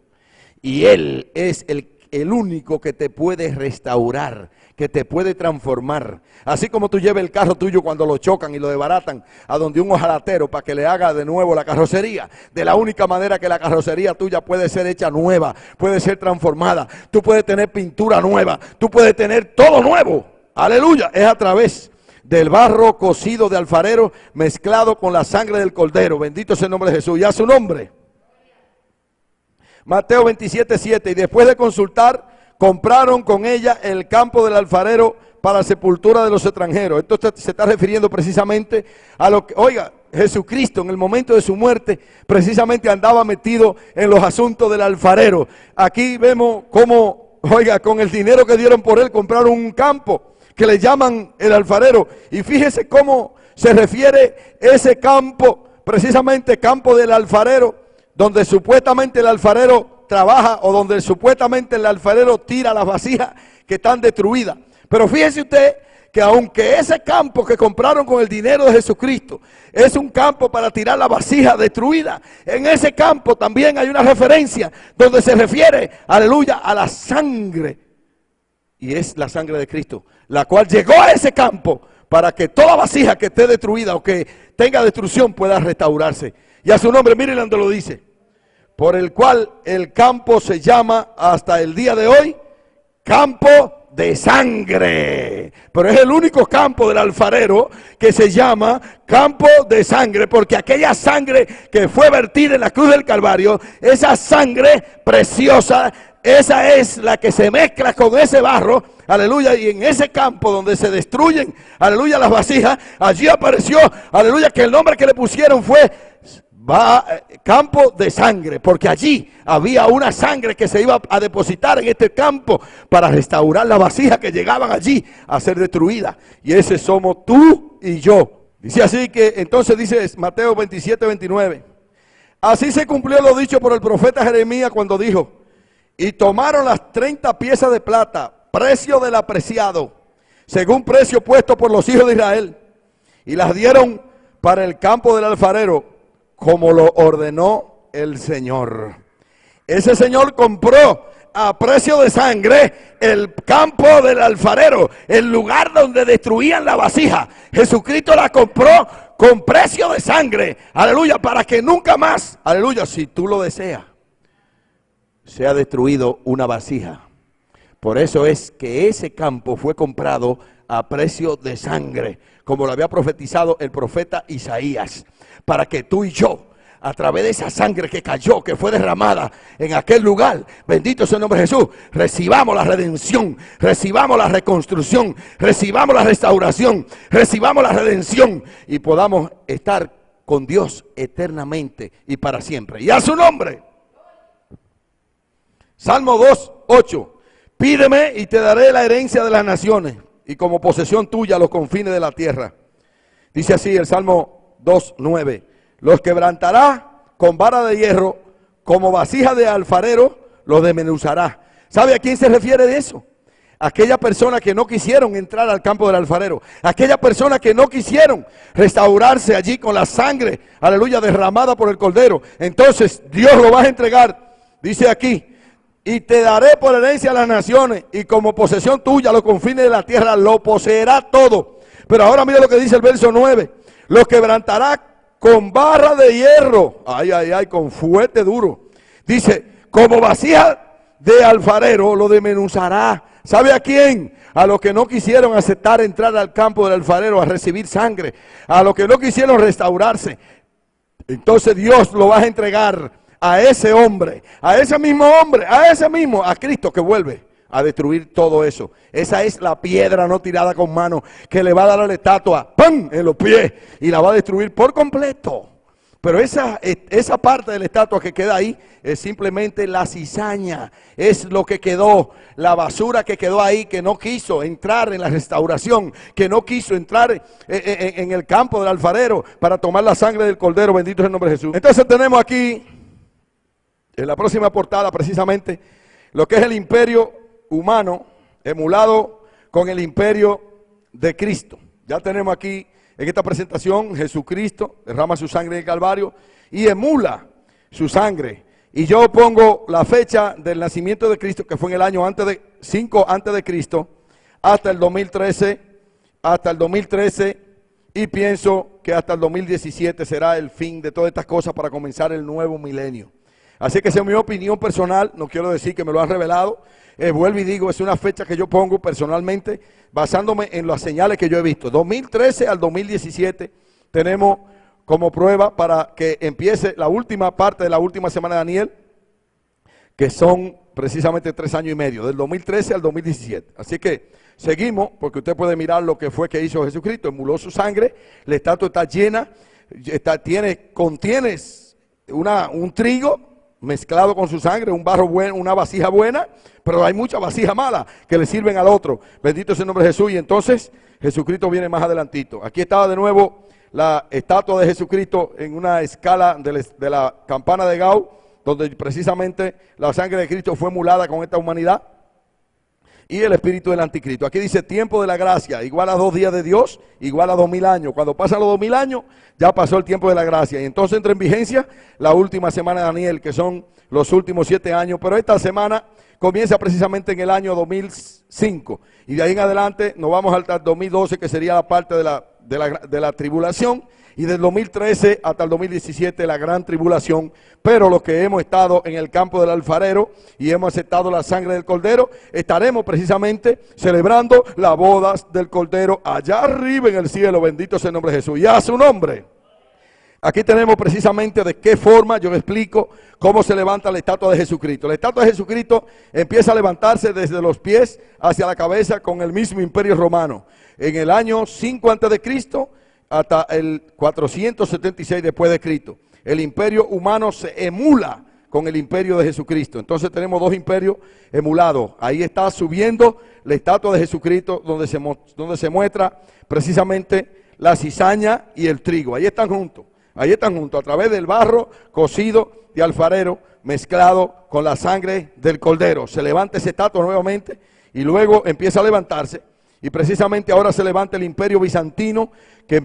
Y Él es el único que te puede restaurar, que te puede transformar. Así como tú lleves el carro tuyo cuando lo chocan y lo desbaratan a donde un hojalatero para que le haga de nuevo la carrocería. De la única manera que la carrocería tuya puede ser hecha nueva, puede ser transformada. Tú puedes tener pintura nueva, tú puedes tener todo nuevo. Aleluya, es a través del barro cocido de alfarero mezclado con la sangre del cordero. Bendito sea el nombre de Jesús y a su nombre. Mateo 27:7, y después de consultar, compraron con ella el campo del alfarero para la sepultura de los extranjeros. Esto se está refiriendo precisamente a lo que, oiga, Jesucristo en el momento de su muerte precisamente andaba metido en los asuntos del alfarero. Aquí vemos cómo, oiga, con el dinero que dieron por él compraron un campo que le llaman el alfarero. Y fíjese cómo se refiere ese campo, precisamente campo del alfarero, donde supuestamente el alfarero trabaja o donde supuestamente el alfarero tira las vasijas que están destruidas. Pero fíjese usted que aunque ese campo que compraron con el dinero de Jesucristo es un campo para tirar la vasija destruida, en ese campo también hay una referencia donde se refiere, aleluya, a la sangre. Y es la sangre de Cristo, la cual llegó a ese campo para que toda vasija que esté destruida o que tenga destrucción pueda restaurarse. Y a su nombre, miren donde lo dice: por el cual el campo se llama hasta el día de hoy campo de sangre. Pero es el único campo del alfarero que se llama campo de sangre, porque aquella sangre que fue vertida en la cruz del Calvario, esa sangre preciosa, esa es la que se mezcla con ese barro, aleluya, y en ese campo donde se destruyen, aleluya, las vasijas, allí apareció, aleluya, que el nombre que le pusieron fue campo de sangre, porque allí había una sangre que se iba a depositar en este campo para restaurar las vasijas que llegaban allí a ser destruidas. Y ese somos tú y yo. Dice así que, entonces dice Mateo 27:29, así se cumplió lo dicho por el profeta Jeremías cuando dijo: y tomaron las 30 piezas de plata, precio del apreciado, según precio puesto por los hijos de Israel, y las dieron para el campo del alfarero, como lo ordenó el Señor. Ese Señor compró a precio de sangre el campo del alfarero, el lugar donde destruían la vasija. Jesucristo la compró con precio de sangre, aleluya, para que nunca más, aleluya, si tú lo deseas, sea destruido una vasija. Por eso es que ese campo fue comprado a precio de sangre, como lo había profetizado el profeta Isaías, para que tú y yo, a través de esa sangre que cayó, que fue derramada en aquel lugar, bendito sea el nombre de Jesús, recibamos la redención, recibamos la reconstrucción, recibamos la restauración, recibamos la redención y podamos estar con Dios eternamente y para siempre. Y a su nombre. Salmo 2:8, pídeme y te daré la herencia de las naciones y como posesión tuya los confines de la tierra. Dice así el Salmo 2:9, los quebrantará con vara de hierro, como vasija de alfarero los desmenuzará. ¿Sabe a quién se refiere de eso? Aquella persona que no quisieron entrar al campo del alfarero, aquella persona que no quisieron restaurarse allí con la sangre, aleluya, derramada por el cordero. Entonces Dios lo va a entregar, dice aquí, y te daré por herencia a las naciones y como posesión tuya los confines de la tierra, lo poseerá todo. Pero ahora mira lo que dice el verso 9, los quebrantará con barra de hierro, ay, ay, ay, con fuerte duro. Dice, como vasija de alfarero lo desmenuzará. ¿Sabe a quién? A los que no quisieron aceptar entrar al campo del alfarero a recibir sangre, a los que no quisieron restaurarse. Entonces Dios lo va a entregar a ese hombre, a ese mismo hombre, a ese mismo, a Cristo que vuelve a destruir todo eso. Esa es la piedra no tirada con mano que le va a dar a la estatua, ¡pam!, en los pies y la va a destruir por completo. Pero esa parte de la estatua que queda ahí es simplemente la cizaña, es lo que quedó, la basura que quedó ahí, que no quiso entrar en la restauración, que no quiso entrar en el campo del alfarero para tomar la sangre del cordero. Bendito es el nombre de Jesús. Entonces tenemos aquí, en la próxima portada precisamente, lo que es el imperio humano emulado con el imperio de Cristo. Ya tenemos aquí en esta presentación Jesucristo derrama su sangre en el Calvario y emula su sangre. Y yo pongo la fecha del nacimiento de Cristo, que fue en el año 5 antes de Cristo, hasta el 2013, y pienso que hasta el 2017 será el fin de todas estas cosas para comenzar el nuevo milenio. Así que esa es mi opinión personal, no quiero decir que me lo han revelado. Vuelvo y digo, es una fecha que yo pongo personalmente basándome en las señales que yo he visto. 2013 al 2017 tenemos como prueba para que empiece la última parte de la última semana de Daniel, que son precisamente 3 años y medio, del 2013 al 2017. Así que seguimos, porque usted puede mirar lo que fue que hizo Jesucristo, emuló su sangre, la estatua está llena, contiene un trigo mezclado con su sangre, un barro bueno, una vasija buena, pero hay mucha vasija mala que le sirven al otro. Bendito es el nombre de Jesús. Y entonces Jesucristo viene más adelantito. Aquí estaba de nuevo la estatua de Jesucristo en una escala de la campana de Gau, donde precisamente la sangre de Cristo fue emulada con esta humanidad y el espíritu del anticristo. Aquí dice tiempo de la gracia, igual a 2 días de Dios, igual a 2000 años. Cuando pasan los 2000 años, ya pasó el tiempo de la gracia. Y entonces entra en vigencia la última semana de Daniel, que son los últimos 7 años. Pero esta semana comienza precisamente en el año 2005. Y de ahí en adelante nos vamos al 2012, que sería la parte de la tribulación. Y del 2013 hasta el 2017 la gran tribulación. Pero los que hemos estado en el campo del alfarero y hemos aceptado la sangre del cordero, estaremos precisamente celebrando las bodas del cordero allá arriba en el cielo. Bendito sea el nombre de Jesús y a su nombre. Aquí tenemos precisamente de qué forma, yo explico cómo se levanta la estatua de Jesucristo. La estatua de Jesucristo empieza a levantarse desde los pies hacia la cabeza con el mismo imperio romano. En el año 5 antes de Cristo hasta el 476 después de Cristo. El imperio humano se emula con el imperio de Jesucristo. Entonces tenemos 2 imperios emulados. Ahí está subiendo la estatua de Jesucristo donde se muestra precisamente la cizaña y el trigo. Ahí están juntos a través del barro cocido de alfarero mezclado con la sangre del cordero. Se levanta esa estatua nuevamente y luego empieza a levantarse. Y precisamente ahora se levanta el imperio bizantino que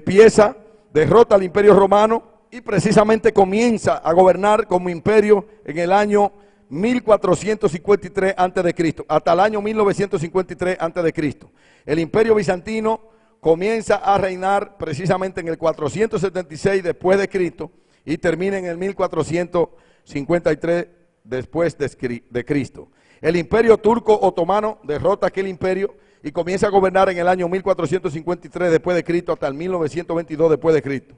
derrota al imperio romano y precisamente comienza a gobernar como imperio en el año 1453 a.C. hasta el año 1953 a.C. El imperio bizantino comienza a reinar precisamente en el 476 después de Cristo y termina en el 1453 después de Cristo. El imperio turco otomano derrota aquel imperio y comienza a gobernar en el año 1453 después de Cristo hasta el 1922 después de Cristo.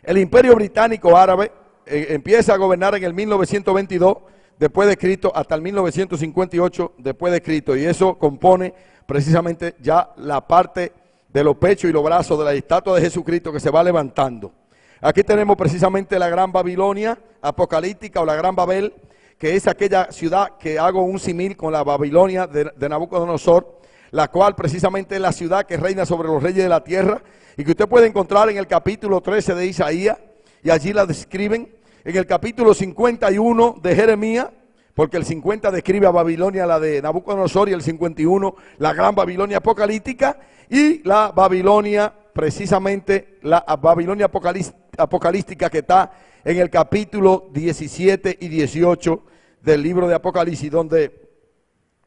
El imperio británico árabe empieza a gobernar en el 1922 después de Cristo hasta el 1958 después de Cristo, y eso compone precisamente ya la parte de los pechos y los brazos de la estatua de Jesucristo que se va levantando. Aquí tenemos precisamente la gran Babilonia apocalíptica o la gran Babel, que es aquella ciudad que hago un símil con la Babilonia de Nabucodonosor, la cual precisamente es la ciudad que reina sobre los reyes de la tierra y que usted puede encontrar en el capítulo 13 de Isaías, y allí la describen. En el capítulo 51 de Jeremías, porque el 50 describe a Babilonia, la de Nabucodonosor, y el 51 la gran Babilonia apocalíptica, y la Babilonia, precisamente la Babilonia apocalíptica que está en el capítulo 17 y 18 del libro de Apocalipsis, donde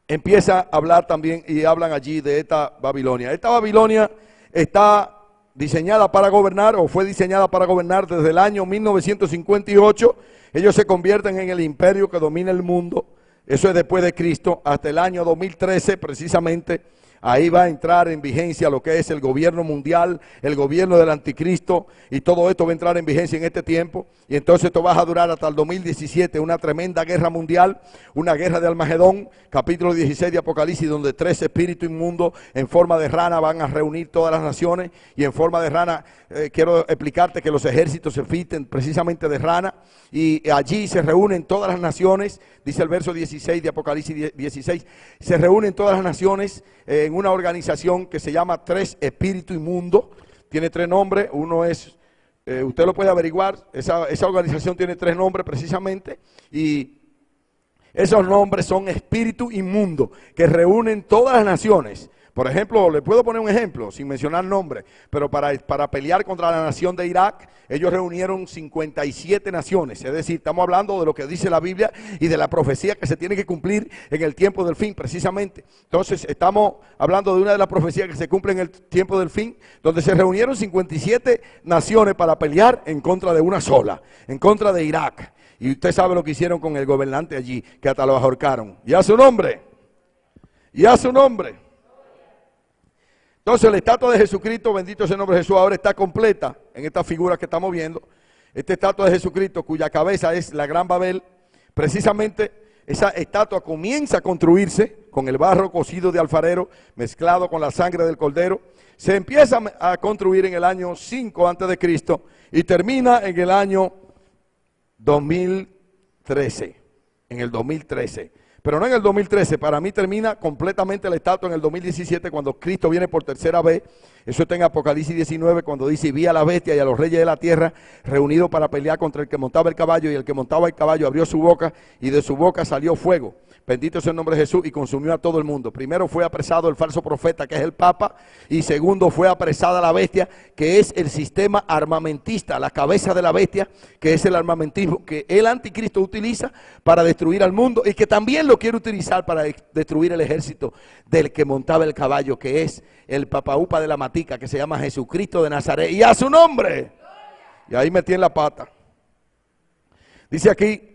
empieza a hablar también y hablan allí de esta Babilonia. Esta Babilonia está diseñada para gobernar, o fue diseñada para gobernar desde el año 1958. Ellos se convierten en el imperio que domina el mundo, eso es después de Cristo, hasta el año 2013 precisamente, Ahí va a entrar en vigencia lo que es el gobierno mundial, el gobierno del anticristo, y todo esto va a entrar en vigencia en este tiempo. Y entonces esto va a durar hasta el 2017, una tremenda guerra mundial, una guerra de Armagedón, capítulo 16 de Apocalipsis, donde 3 espíritus inmundos en forma de rana van a reunir todas las naciones. Y en forma de rana, quiero explicarte que los ejércitos se visten precisamente de rana, y allí se reúnen todas las naciones, dice el verso 16 de Apocalipsis 16, se reúnen todas las naciones en una organización que se llama 3 espíritus inmundos. Tiene 3 nombres. Uno es, usted lo puede averiguar, esa organización tiene 3 nombres precisamente, y esos nombres son espíritus inmundos que reúnen todas las naciones. Por ejemplo, le puedo poner un ejemplo, sin mencionar nombres, pero para pelear contra la nación de Irak, ellos reunieron 57 naciones. Es decir, estamos hablando de lo que dice la Biblia y de la profecía que se tiene que cumplir en el tiempo del fin, precisamente. Entonces, estamos hablando de una de las profecías que se cumple en el tiempo del fin, donde se reunieron 57 naciones para pelear en contra de una sola, en contra de Irak. Y usted sabe lo que hicieron con el gobernante allí, que hasta lo ahorcaron. Y a su nombre, y a su nombre. Entonces la estatua de Jesucristo, bendito sea el nombre de Jesús, ahora está completa en esta figura que estamos viendo. Esta estatua de Jesucristo, cuya cabeza es la Gran Babel, precisamente esa estatua comienza a construirse con el barro cocido de alfarero, mezclado con la sangre del cordero. Se empieza a construir en el año 5 antes de Cristo y termina en el año 2013, en el 2013. Pero no en el 2013, para mí termina completamente la estatua en el 2017, cuando Cristo viene por tercera vez. Eso está en Apocalipsis 19, cuando dice: y vi a la bestia y a los reyes de la tierra reunidos para pelear contra el que montaba el caballo, y el que montaba el caballo abrió su boca, y de su boca salió fuego. Bendito sea el nombre de Jesús, y consumió a todo el mundo. Primero fue apresado el falso profeta, que es el Papa, y segundo fue apresada la bestia, que es el sistema armamentista, la cabeza de la bestia, que es el armamentismo que el anticristo utiliza para destruir al mundo, y que también lo quiere utilizar para destruir el ejército del que montaba el caballo, que es el papaupa de la matica, que se llama Jesucristo de Nazaret, y a su nombre. Y ahí metí en la pata. Dice aquí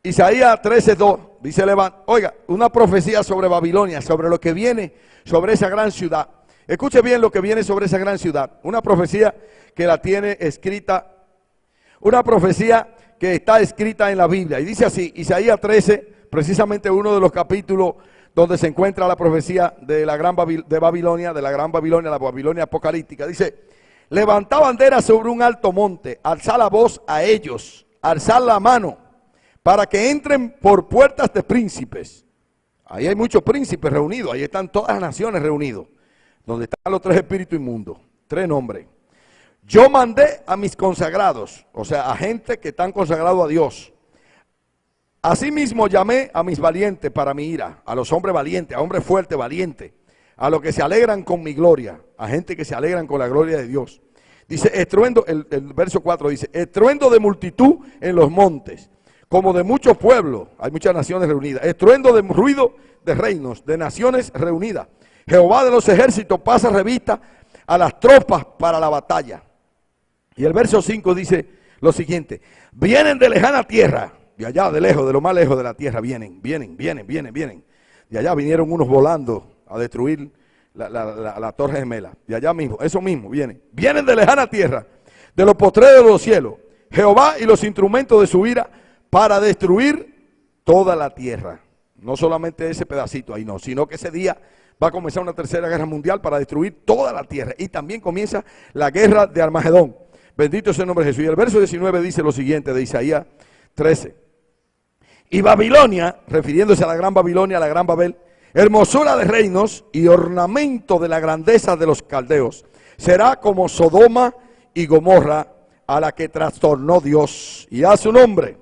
Isaías 13:2, dice: oiga, una profecía sobre Babilonia, sobre lo que viene sobre esa gran ciudad. Escuche bien lo que viene sobre esa gran ciudad. Una profecía que la tiene escrita, una profecía que está escrita en la Biblia. Y dice así, Isaías 13, precisamente uno de los capítulos donde se encuentra la profecía de la gran Babilonia, la Babilonia apocalíptica. Dice: levantad bandera sobre un alto monte, alzad la voz a ellos, alzad la mano, para que entren por puertas de príncipes. Ahí hay muchos príncipes reunidos, ahí están todas las naciones reunidos, donde están los 3 espíritus inmundos, 3 nombres. Yo mandé a mis consagrados, o sea, a gente que están consagrados a Dios. Asimismo llamé a mis valientes para mi ira, a los hombres valientes, a hombres fuertes, valientes, a los que se alegran con mi gloria, a gente que se alegran con la gloria de Dios. Dice, estruendo, el verso 4 dice: estruendo de multitud en los montes, como de muchos pueblos, hay muchas naciones reunidas, estruendo de ruido de reinos, de naciones reunidas. Jehová de los ejércitos pasa revista a las tropas para la batalla. Y el verso 5 dice lo siguiente: vienen de lejana tierra, de allá de lejos, de lo más lejos de la tierra, vienen. De allá vinieron unos volando a destruir la torre gemela, de allá mismo, eso mismo, vienen de lejana tierra, de los postreros de los cielos, Jehová y los instrumentos de su ira, para destruir toda la tierra. No solamente ese pedacito ahí, no, sino que ese día va a comenzar una tercera guerra mundial para destruir toda la tierra. Y también comienza la guerra de Armagedón. Bendito sea el nombre de Jesús. Y el verso 19 dice lo siguiente de Isaías 13. Y Babilonia, refiriéndose a la gran Babilonia, a la gran Babel, hermosura de reinos y ornamento de la grandeza de los caldeos, será como Sodoma y Gomorra, a la que trastornó Dios, y a su nombre.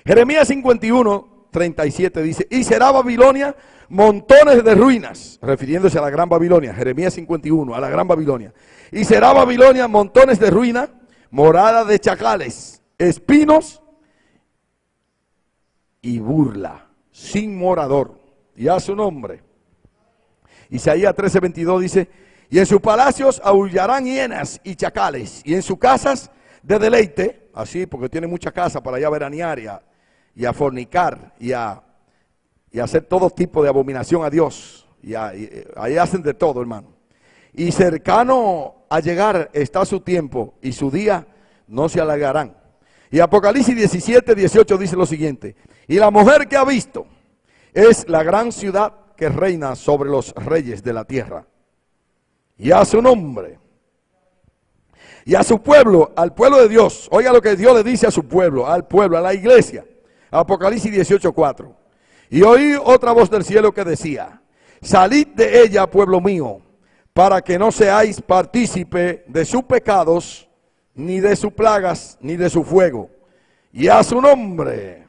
Jeremías 51:37 dice: y será Babilonia montones de ruinas, refiriéndose a la gran Babilonia. Jeremías 51, a la gran Babilonia. Y será Babilonia montones de ruinas, morada de chacales, espinos y burla, sin morador, y a su nombre. Isaías 13:22 dice: y en sus palacios aullarán hienas y chacales, y en sus casas de deleite, así porque tiene muchas casas para allá veranear y a fornicar y a hacer todo tipo de abominación a Dios. Y ahí hacen de todo, hermano. Y cercano a llegar está su tiempo y su día no se alargarán. Y Apocalipsis 17, 18 dice lo siguiente: y la mujer que ha visto es la gran ciudad que reina sobre los reyes de la tierra. Y a su nombre, y a su pueblo, al pueblo de Dios. Oiga lo que Dios le dice a su pueblo, a la iglesia. Apocalipsis 18, 4. Y oí otra voz del cielo que decía: salid de ella, pueblo mío, para que no seáis partícipe de sus pecados, ni de sus plagas, ni de su fuego. Y a su nombre,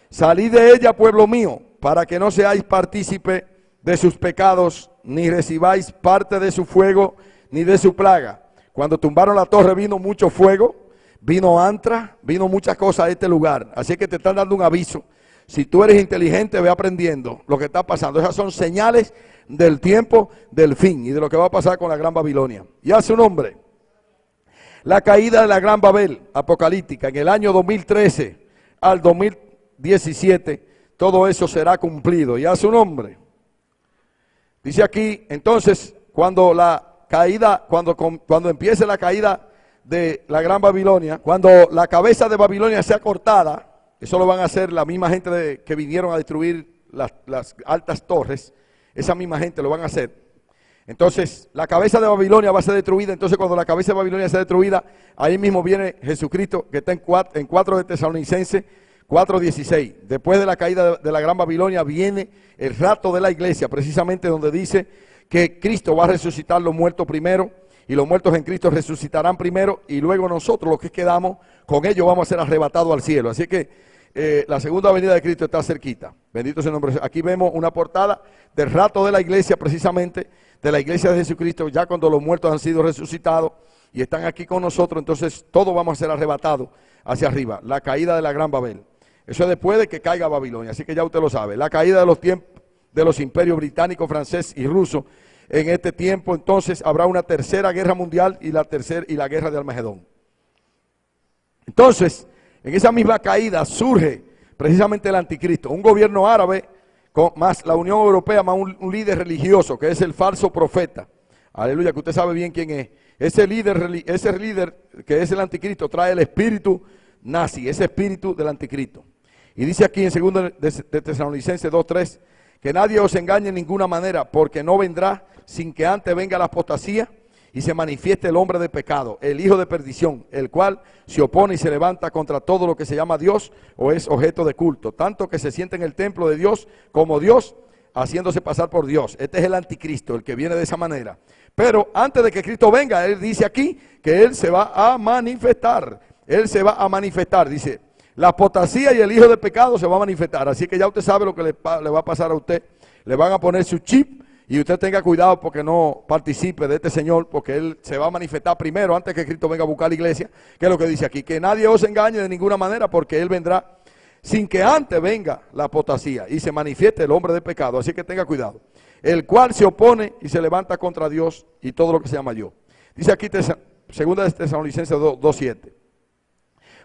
salid de ella, pueblo mío, para que no seáis partícipe de sus pecados, ni recibáis parte de su fuego, ni de su plaga. Cuando tumbaron la torre vino mucho fuego, vino antra, vino muchas cosas a este lugar. Así que te están dando un aviso. Si tú eres inteligente, ve aprendiendo lo que está pasando. Esas son señales del tiempo del fin y de lo que va a pasar con la Gran Babilonia. Y a su nombre, la caída de la Gran Babel apocalíptica en el año 2013 al 2017, todo eso será cumplido. Y a su nombre. Dice aquí, entonces, cuando empiece la caída de la Gran Babilonia, cuando la cabeza de Babilonia sea cortada, eso lo van a hacer la misma gente que vinieron a destruir las altas torres, esa misma gente lo van a hacer. Entonces, la cabeza de Babilonia va a ser destruida. Entonces, cuando la cabeza de Babilonia sea destruida, ahí mismo viene Jesucristo, que está en 4 de Tesalonicenses 4:16. Después de la caída de la Gran Babilonia viene el rapto de la iglesia, precisamente donde dice que Cristo va a resucitar los muertos primero, y los muertos en Cristo resucitarán primero, y luego nosotros, los que quedamos, con ellos vamos a ser arrebatados al cielo. Así que la segunda venida de Cristo está cerquita. Bendito sea el nombre. Aquí vemos una portada del rapto de la iglesia, precisamente de la iglesia de Jesucristo, ya cuando los muertos han sido resucitados y están aquí con nosotros. Entonces todos vamos a ser arrebatados hacia arriba. La caída de la Gran Babel. Eso es después de que caiga Babilonia, así que ya usted lo sabe. La caída de los tiempos de los imperios británico, francés y ruso. En este tiempo entonces habrá una tercera guerra mundial y la guerra de Armagedón. Entonces, en esa misma caída surge precisamente el anticristo, un gobierno árabe más la Unión Europea, más un líder religioso que es el falso profeta. Aleluya, que usted sabe bien quién es. Ese líder que es el anticristo trae el espíritu nazi, ese espíritu del anticristo. Y dice aquí en 2 de Tesalonicenses 2:3, que nadie os engañe en ninguna manera, porque no vendrá sin que antes venga la apostasía y se manifieste el hombre de pecado, el hijo de perdición, el cual se opone y se levanta contra todo lo que se llama Dios o es objeto de culto, tanto que se siente en el templo de Dios como Dios, haciéndose pasar por Dios. Este es el anticristo, el que viene de esa manera. Pero antes de que Cristo venga, Él dice aquí que Él se va a manifestar. Él se va a manifestar, dice, la apostasía y el hijo de pecado se va a manifestar. Así que ya usted sabe lo que le va a pasar a usted. Le van a poner su chip y usted tenga cuidado porque no participe de este Señor, porque Él se va a manifestar primero antes que Cristo venga a buscar la iglesia. Que es lo que dice aquí, que nadie os engañe de ninguna manera, porque Él vendrá sin que antes venga la apostasía y se manifieste el hombre de pecado. Así que tenga cuidado. El cual se opone y se levanta contra Dios y todo lo que se llama yo. Dice aquí 2 de Tesalonicenses 2:7.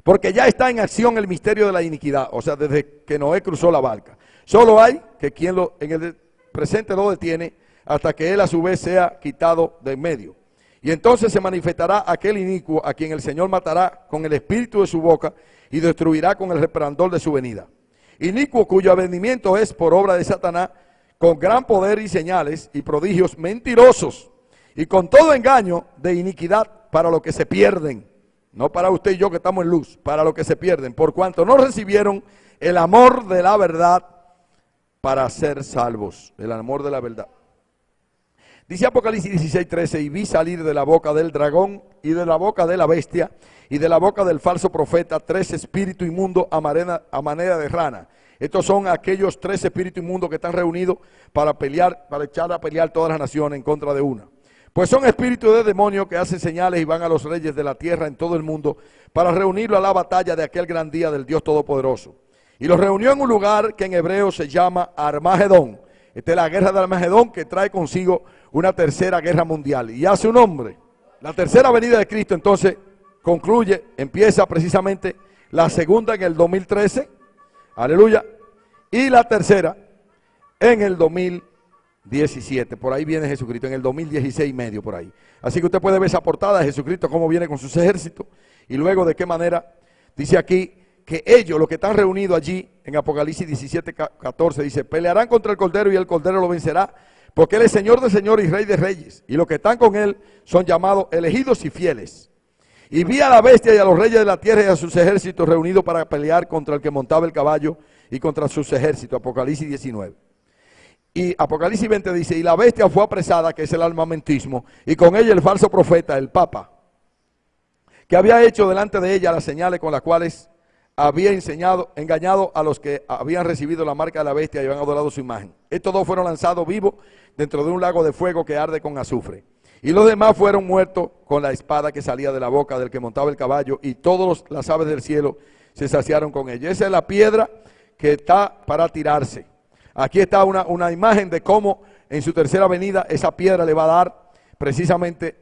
Porque ya está en acción el misterio de la iniquidad, o sea, desde que Noé cruzó la barca. Solo hay que quien en el presente lo detiene hasta que él a su vez sea quitado de en medio. Y entonces se manifestará aquel inicuo a quien el Señor matará con el espíritu de su boca y destruirá con el resplandor de su venida. Inicuo cuyo avenimiento es por obra de Satanás, con gran poder y señales y prodigios mentirosos, y con todo engaño de iniquidad para los que se pierden. No para usted y yo que estamos en luz, para los que se pierden, por cuanto no recibieron el amor de la verdad para ser salvos. El amor de la verdad. Dice Apocalipsis 16:13, y vi salir de la boca del dragón y de la boca de la bestia y de la boca del falso profeta 3 espíritus inmundos a manera de rana. Estos son aquellos 3 espíritus inmundos que están reunidos para pelear, para echar a pelear todas las naciones en contra de una. Pues son espíritus de demonios que hacen señales y van a los reyes de la tierra en todo el mundo para reunirlo a la batalla de aquel gran día del Dios Todopoderoso. Y los reunió en un lugar que en hebreo se llama Armagedón. Esta es la guerra de Armagedón que trae consigo una tercera guerra mundial. Y hace un hombre. La tercera venida de Cristo entonces concluye, empieza precisamente la segunda en el 2013. Aleluya. Y la tercera en el 2017. Por ahí viene Jesucristo, en el 2016 y medio por ahí. Así que usted puede ver esa portada de Jesucristo, cómo viene con sus ejércitos. Y luego de qué manera, dice aquí, que ellos, los que están reunidos allí, en Apocalipsis 17, 14, dice, pelearán contra el Cordero y el Cordero lo vencerá, porque Él es Señor de señores y Rey de reyes. Y los que están con Él son llamados elegidos y fieles. Y vi a la bestia y a los reyes de la tierra y a sus ejércitos reunidos para pelear contra el que montaba el caballo y contra sus ejércitos. Apocalipsis 19. Y Apocalipsis 20 dice, y la bestia fue apresada, que es el armamentismo, y con ella el falso profeta, el Papa, que había hecho delante de ella las señales con las cuales había engañado a los que habían recibido la marca de la bestia y habían adorado su imagen. Estos dos fueron lanzados vivos dentro de un lago de fuego que arde con azufre. Y los demás fueron muertos con la espada que salía de la boca del que montaba el caballo, y todas las aves del cielo se saciaron con ella. Esa es la piedra que está para tirarse. Aquí está una imagen de cómo en su tercera venida esa piedra le va a dar precisamente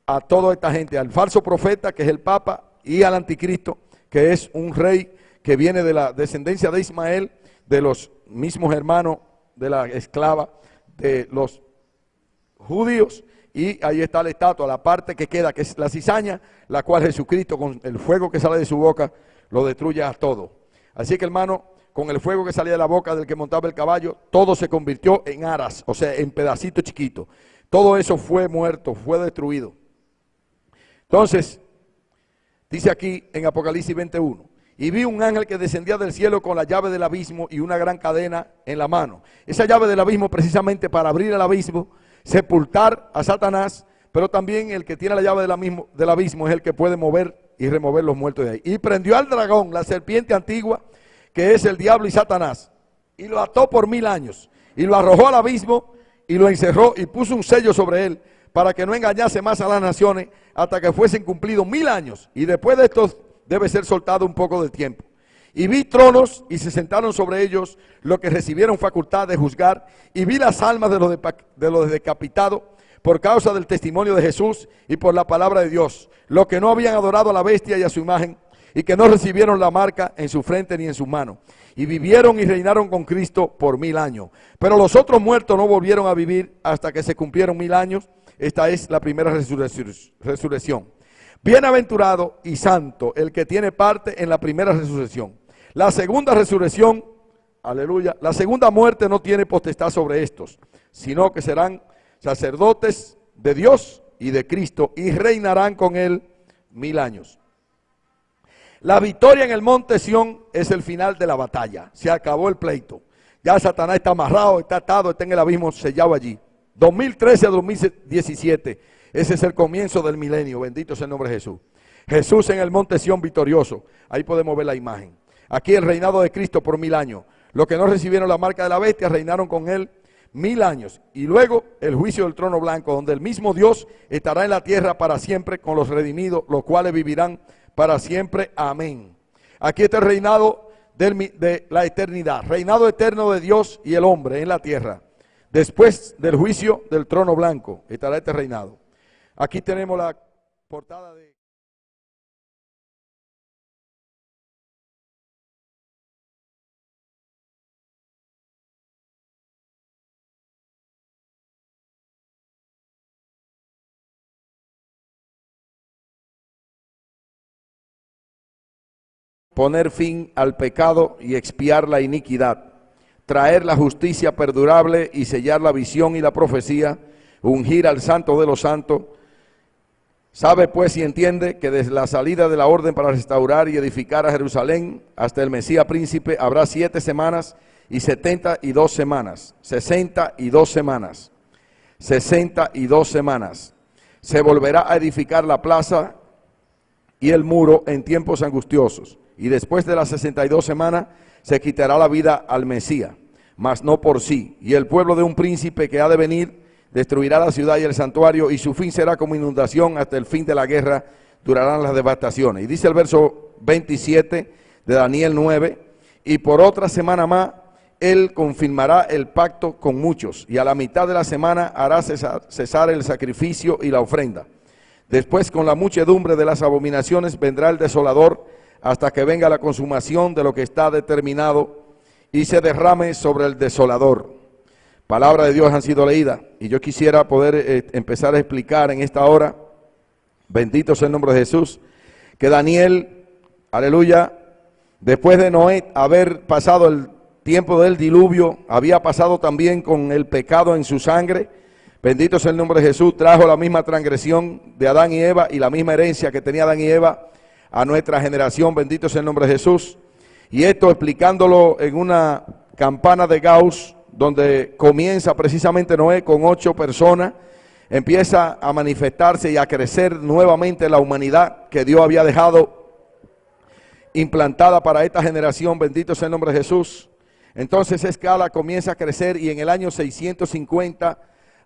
a toda esta gente, al falso profeta que es el Papa y al anticristo que es un rey que viene de la descendencia de Ismael, de los mismos hermanos de la esclava de los judíos. Y ahí está la estatua, la parte que queda, que es la cizaña, la cual Jesucristo con el fuego que sale de su boca lo destruye a todo. Así que, hermano, con el fuego que salía de la boca del que montaba el caballo, todo se convirtió en aras, o sea, en pedacitos chiquitos. Todo eso fue muerto, fue destruido. Entonces, dice aquí en Apocalipsis 21, y vi un ángel que descendía del cielo con la llave del abismo y una gran cadena en la mano. Esa llave del abismo precisamente para abrir el abismo, sepultar a Satanás, pero también el que tiene la llave del abismo es el que puede mover y remover los muertos de ahí. Y prendió al dragón, la serpiente antigua, que es el diablo y Satanás, y lo ató por 1000 años, y lo arrojó al abismo, y lo encerró, y puso un sello sobre él, para que no engañase más a las naciones, hasta que fuesen cumplidos 1000 años, y después de estos debe ser soltado un poco de tiempo. Y vi tronos, y se sentaron sobre ellos los que recibieron facultad de juzgar, y vi las almas de los decapitados, por causa del testimonio de Jesús, y por la palabra de Dios, los que no habían adorado a la bestia y a su imagen, y que no recibieron la marca en su frente ni en sus manos, y vivieron y reinaron con Cristo por 1000 años. Pero los otros muertos no volvieron a vivir hasta que se cumplieron 1000 años. Esta es la primera resurrección. Bienaventurado y santo el que tiene parte en la primera resurrección. La segunda resurrección, aleluya, la segunda muerte no tiene potestad sobre estos, sino que serán sacerdotes de Dios y de Cristo, y reinarán con él 1000 años. La victoria en el monte Sión es el final de la batalla. Se acabó el pleito. Ya Satanás está amarrado, está atado, está en el abismo sellado allí. 2013 a 2017. Ese es el comienzo del milenio. Bendito sea el nombre de Jesús. Jesús en el monte Sión victorioso. Ahí podemos ver la imagen. Aquí el reinado de Cristo por 1000 años. Los que no recibieron la marca de la bestia reinaron con él 1000 años. Y luego el juicio del trono blanco, donde el mismo Dios estará en la tierra para siempre con los redimidos, los cuales vivirán para siempre. Amén. Aquí está el reinado de la eternidad. Reinado eterno de Dios y el hombre en la tierra. Después del juicio del trono blanco estará este reinado. Aquí tenemos la portada de... Poner fin al pecado y expiar la iniquidad, traer la justicia perdurable y sellar la visión y la profecía, ungir al santo de los santos. Sabe pues y entiende que desde la salida de la orden para restaurar y edificar a Jerusalén hasta el Mesías príncipe habrá 7 semanas y 72 semanas, 62 semanas, 62 semanas. Se volverá a edificar la plaza y el muro en tiempos angustiosos. Y después de las 62 semanas se quitará la vida al Mesías, mas no por sí. Y el pueblo de un príncipe que ha de venir destruirá la ciudad y el santuario, y su fin será como inundación. Hasta el fin de la guerra durarán las devastaciones. Y dice el verso 27 de Daniel 9, y por otra semana más él confirmará el pacto con muchos, y a la mitad de la semana hará cesar el sacrificio y la ofrenda. Después, con la muchedumbre de las abominaciones, vendrá el desolador, hasta que venga la consumación de lo que está determinado y se derrame sobre el desolador. palabra de Dios han sido leídas. Y yo quisiera poder empezar a explicar en esta hora, bendito sea el nombre de Jesús, que Daniel, aleluya, después de Noé haber pasado el tiempo del diluvio, había pasado también con el pecado en su sangre. Bendito sea el nombre de Jesús, trajo la misma transgresión de Adán y Eva y la misma herencia que tenía Adán y Eva a nuestra generación. Bendito sea el nombre de Jesús. Y esto explicándolo en una campana de Gauss, donde comienza precisamente Noé con 8 personas, empieza a manifestarse y a crecer nuevamente la humanidad que Dios había dejado implantada para esta generación. Bendito sea el nombre de Jesús. Entonces esa escala comienza a crecer y en el año 650,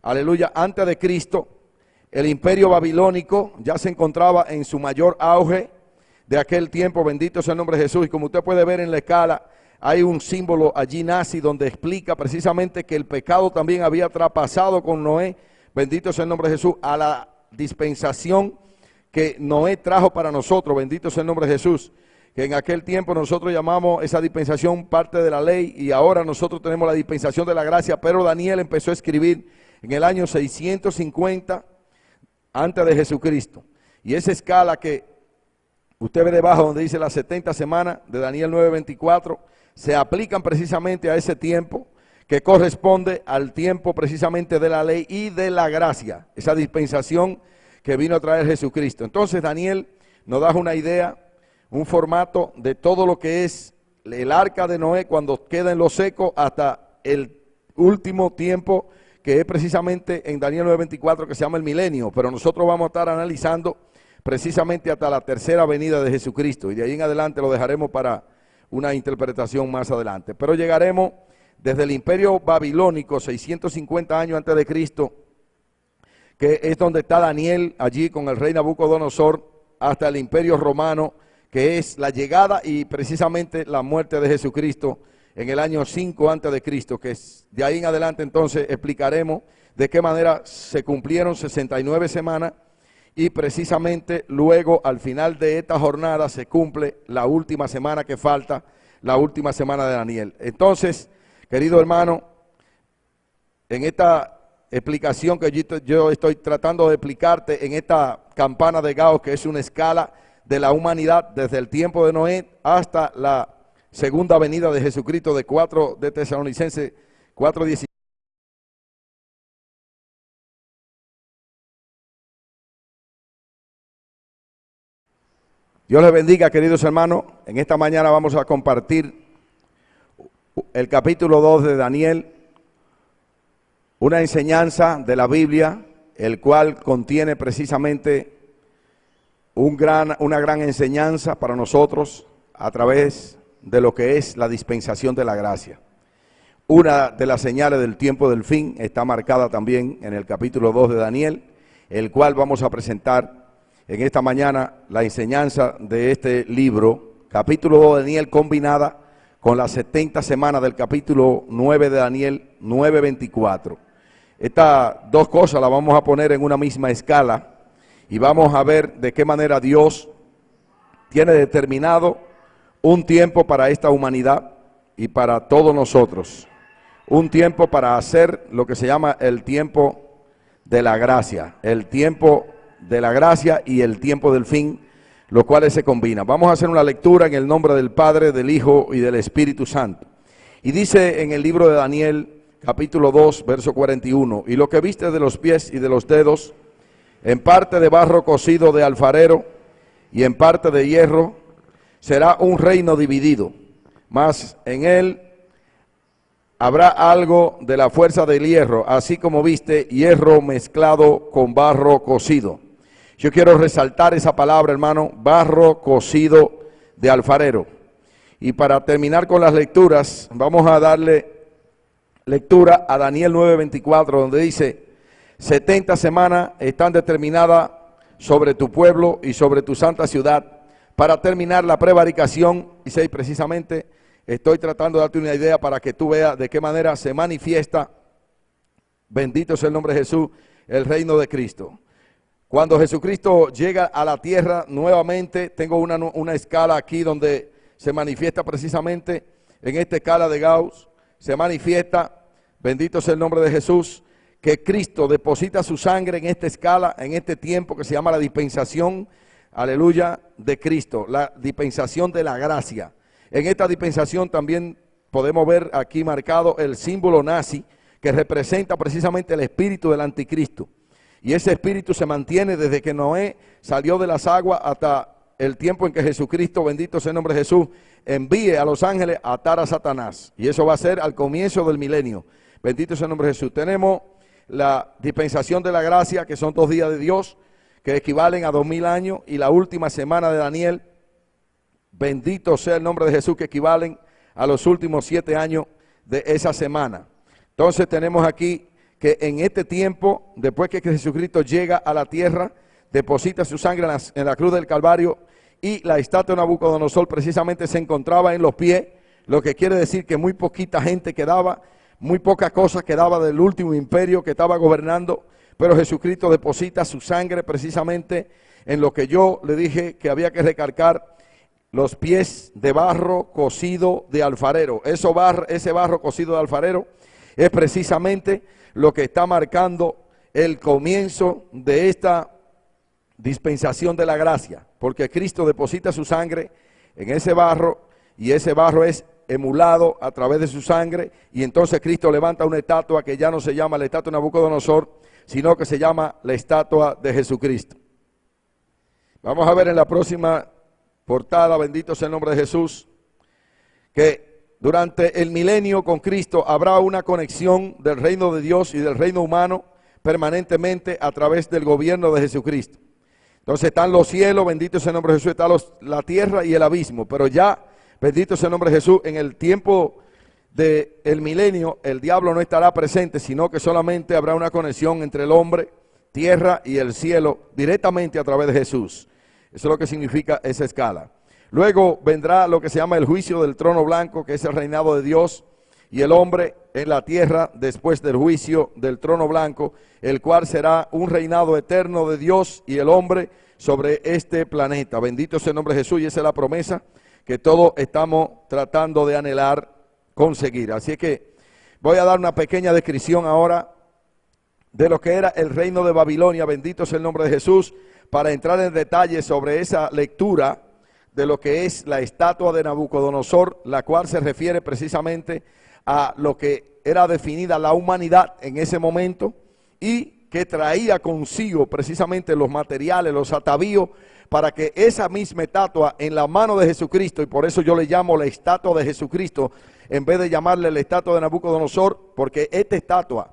aleluya, antes de Cristo, el imperio babilónico ya se encontraba en su mayor auge de aquel tiempo. Bendito sea el nombre de Jesús. Y como usted puede ver en la escala, hay un símbolo allí nazi donde explica precisamente que el pecado también había traspasado con Noé, bendito sea el nombre de Jesús, a la dispensación que Noé trajo para nosotros. Bendito sea el nombre de Jesús. Que en aquel tiempo nosotros llamamos esa dispensación parte de la ley y ahora nosotros tenemos la dispensación de la gracia, pero Daniel empezó a escribir en el año 650 antes de Jesucristo. Y esa escala que usted ve debajo donde dice las 70 semanas de Daniel 9:24, se aplican precisamente a ese tiempo que corresponde al tiempo precisamente de la ley y de la gracia, esa dispensación que vino a traer Jesucristo. Entonces Daniel nos da una idea, un formato de todo lo que es el arca de Noé cuando queda en lo seco hasta el último tiempo que es precisamente en Daniel 9:24 que se llama el milenio, pero nosotros vamos a estar analizando precisamente hasta la tercera venida de Jesucristo y de ahí en adelante lo dejaremos para una interpretación más adelante. Pero llegaremos desde el imperio babilónico, 650 años antes de Cristo, que es donde está Daniel allí con el rey Nabucodonosor, hasta el imperio romano, que es la llegada y precisamente la muerte de Jesucristo en el año 5 antes de Cristo, que es de ahí en adelante. Entonces explicaremos de qué manera se cumplieron 69 semanas y precisamente luego al final de esta jornada se cumple la última semana que falta, la última semana de Daniel. Entonces, querido hermano, en esta explicación que yo estoy tratando de explicarte en esta campana de Gauss, que es una escala de la humanidad desde el tiempo de Noé hasta la segunda venida de Jesucristo, de 4 de Tesalonicenses 4:17. Dios les bendiga, queridos hermanos. En esta mañana vamos a compartir el capítulo 2 de Daniel, una enseñanza de la Biblia, el cual contiene precisamente una gran enseñanza para nosotros a través de lo que es la dispensación de la gracia. Una de las señales del tiempo del fin está marcada también en el capítulo 2 de Daniel, el cual vamos a presentar en esta mañana la enseñanza de este libro, capítulo 2 de Daniel combinada con las 70 semanas del capítulo 9 de Daniel 9:24. Estas dos cosas las vamos a poner en una misma escala y vamos a ver de qué manera Dios tiene determinado un tiempo para esta humanidad y para todos nosotros. Un tiempo para hacer lo que se llama el tiempo de la gracia, el tiempo de la gracia y el tiempo del fin, los cuales se combinan. Vamos a hacer una lectura en el nombre del Padre, del Hijo y del Espíritu Santo. Y dice en el libro de Daniel, capítulo 2, verso 41, y lo que viste de los pies y de los dedos, en parte de barro cocido de alfarero y en parte de hierro, será un reino dividido, mas en él habrá algo de la fuerza del hierro, así como viste hierro mezclado con barro cocido. Yo quiero resaltar esa palabra, hermano, barro cocido de alfarero. Y para terminar con las lecturas, vamos a darle lectura a Daniel 9:24, donde dice: 70 semanas están determinadas sobre tu pueblo y sobre tu santa ciudad para terminar la prevaricación. Y sé, precisamente estoy tratando de darte una idea para que tú veas de qué manera se manifiesta, bendito sea el nombre de Jesús, el reino de Cristo. Cuando Jesucristo llega a la tierra nuevamente, tengo una escala aquí donde se manifiesta precisamente en esta escala de Gauss, se manifiesta bendito sea el nombre de Jesús, que Cristo deposita su sangre en esta escala, en este tiempo que se llama la dispensación, aleluya, de Cristo, la dispensación de la gracia. En esta dispensación también podemos ver aquí marcado el símbolo nazi, que representa precisamente el espíritu del anticristo. Y ese espíritu se mantiene desde que Noé salió de las aguas hasta el tiempo en que Jesucristo, bendito sea el nombre de Jesús, envíe a los ángeles a atar a Satanás. Y eso va a ser al comienzo del milenio. Bendito sea el nombre de Jesús. Tenemos la dispensación de la gracia, que son 2 días de Dios, que equivalen a 2000 años, y la última semana de Daniel, bendito sea el nombre de Jesús, que equivalen a los últimos 7 años de esa semana. Entonces tenemos aquí que en este tiempo, después que Jesucristo llega a la tierra, deposita su sangre en la cruz del Calvario, y la estatua de Nabucodonosor precisamente se encontraba en los pies, lo que quiere decir que muy poquita gente quedaba, muy poca cosa quedaba del último imperio que estaba gobernando, pero Jesucristo deposita su sangre precisamente en lo que yo le dije que había que recalcar: los pies de barro cocido de alfarero. Ese barro cocido de alfarero es precisamente lo que está marcando el comienzo de esta dispensación de la gracia, porque Cristo deposita su sangre en ese barro, y ese barro es emulado a través de su sangre, y entonces Cristo levanta una estatua que ya no se llama la estatua de Nabucodonosor, sino que se llama la estatua de Jesucristo. Vamos a ver en la próxima portada, bendito sea el nombre de Jesús, que durante el milenio con Cristo habrá una conexión del reino de Dios y del reino humano permanentemente a través del gobierno de Jesucristo. Entonces están los cielos, bendito sea el nombre de Jesús, está la tierra y el abismo, pero ya, bendito sea el nombre de Jesús, en el tiempo del milenio el diablo no estará presente, sino que solamente habrá una conexión entre el hombre, tierra y el cielo directamente a través de Jesús. Eso es lo que significa esa escala. Luego vendrá lo que se llama el juicio del trono blanco, que es el reinado de Dios y el hombre en la tierra después del juicio del trono blanco, el cual será un reinado eterno de Dios y el hombre sobre este planeta. Bendito sea el nombre de Jesús, y esa es la promesa que todos estamos tratando de anhelar conseguir. Así que voy a dar una pequeña descripción ahora de lo que era el reino de Babilonia, bendito sea el nombre de Jesús, para entrar en detalle sobre esa lectura de lo que es la estatua de Nabucodonosor, la cual se refiere precisamente a lo que era definida la humanidad en ese momento, y que traía consigo precisamente los materiales, los atavíos, para que esa misma estatua en la mano de Jesucristo, y por eso yo le llamo la estatua de Jesucristo, en vez de llamarle la estatua de Nabucodonosor, porque esta estatua,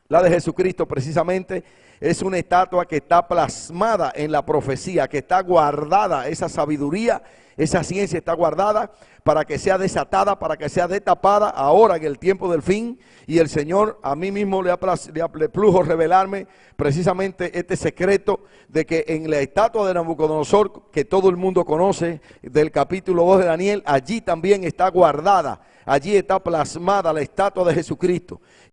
la de Jesucristo precisamente, es una estatua que está plasmada en la profecía, que está guardada, esa sabiduría, esa ciencia está guardada para que sea desatada, para que sea destapada ahora en el tiempo del fin. Y el Señor a mí mismo le plujo revelarme precisamente este secreto de que en la estatua de Nabucodonosor, que todo el mundo conoce, del capítulo 2 de Daniel, allí también está guardada, allí está plasmada la estatua de Jesucristo.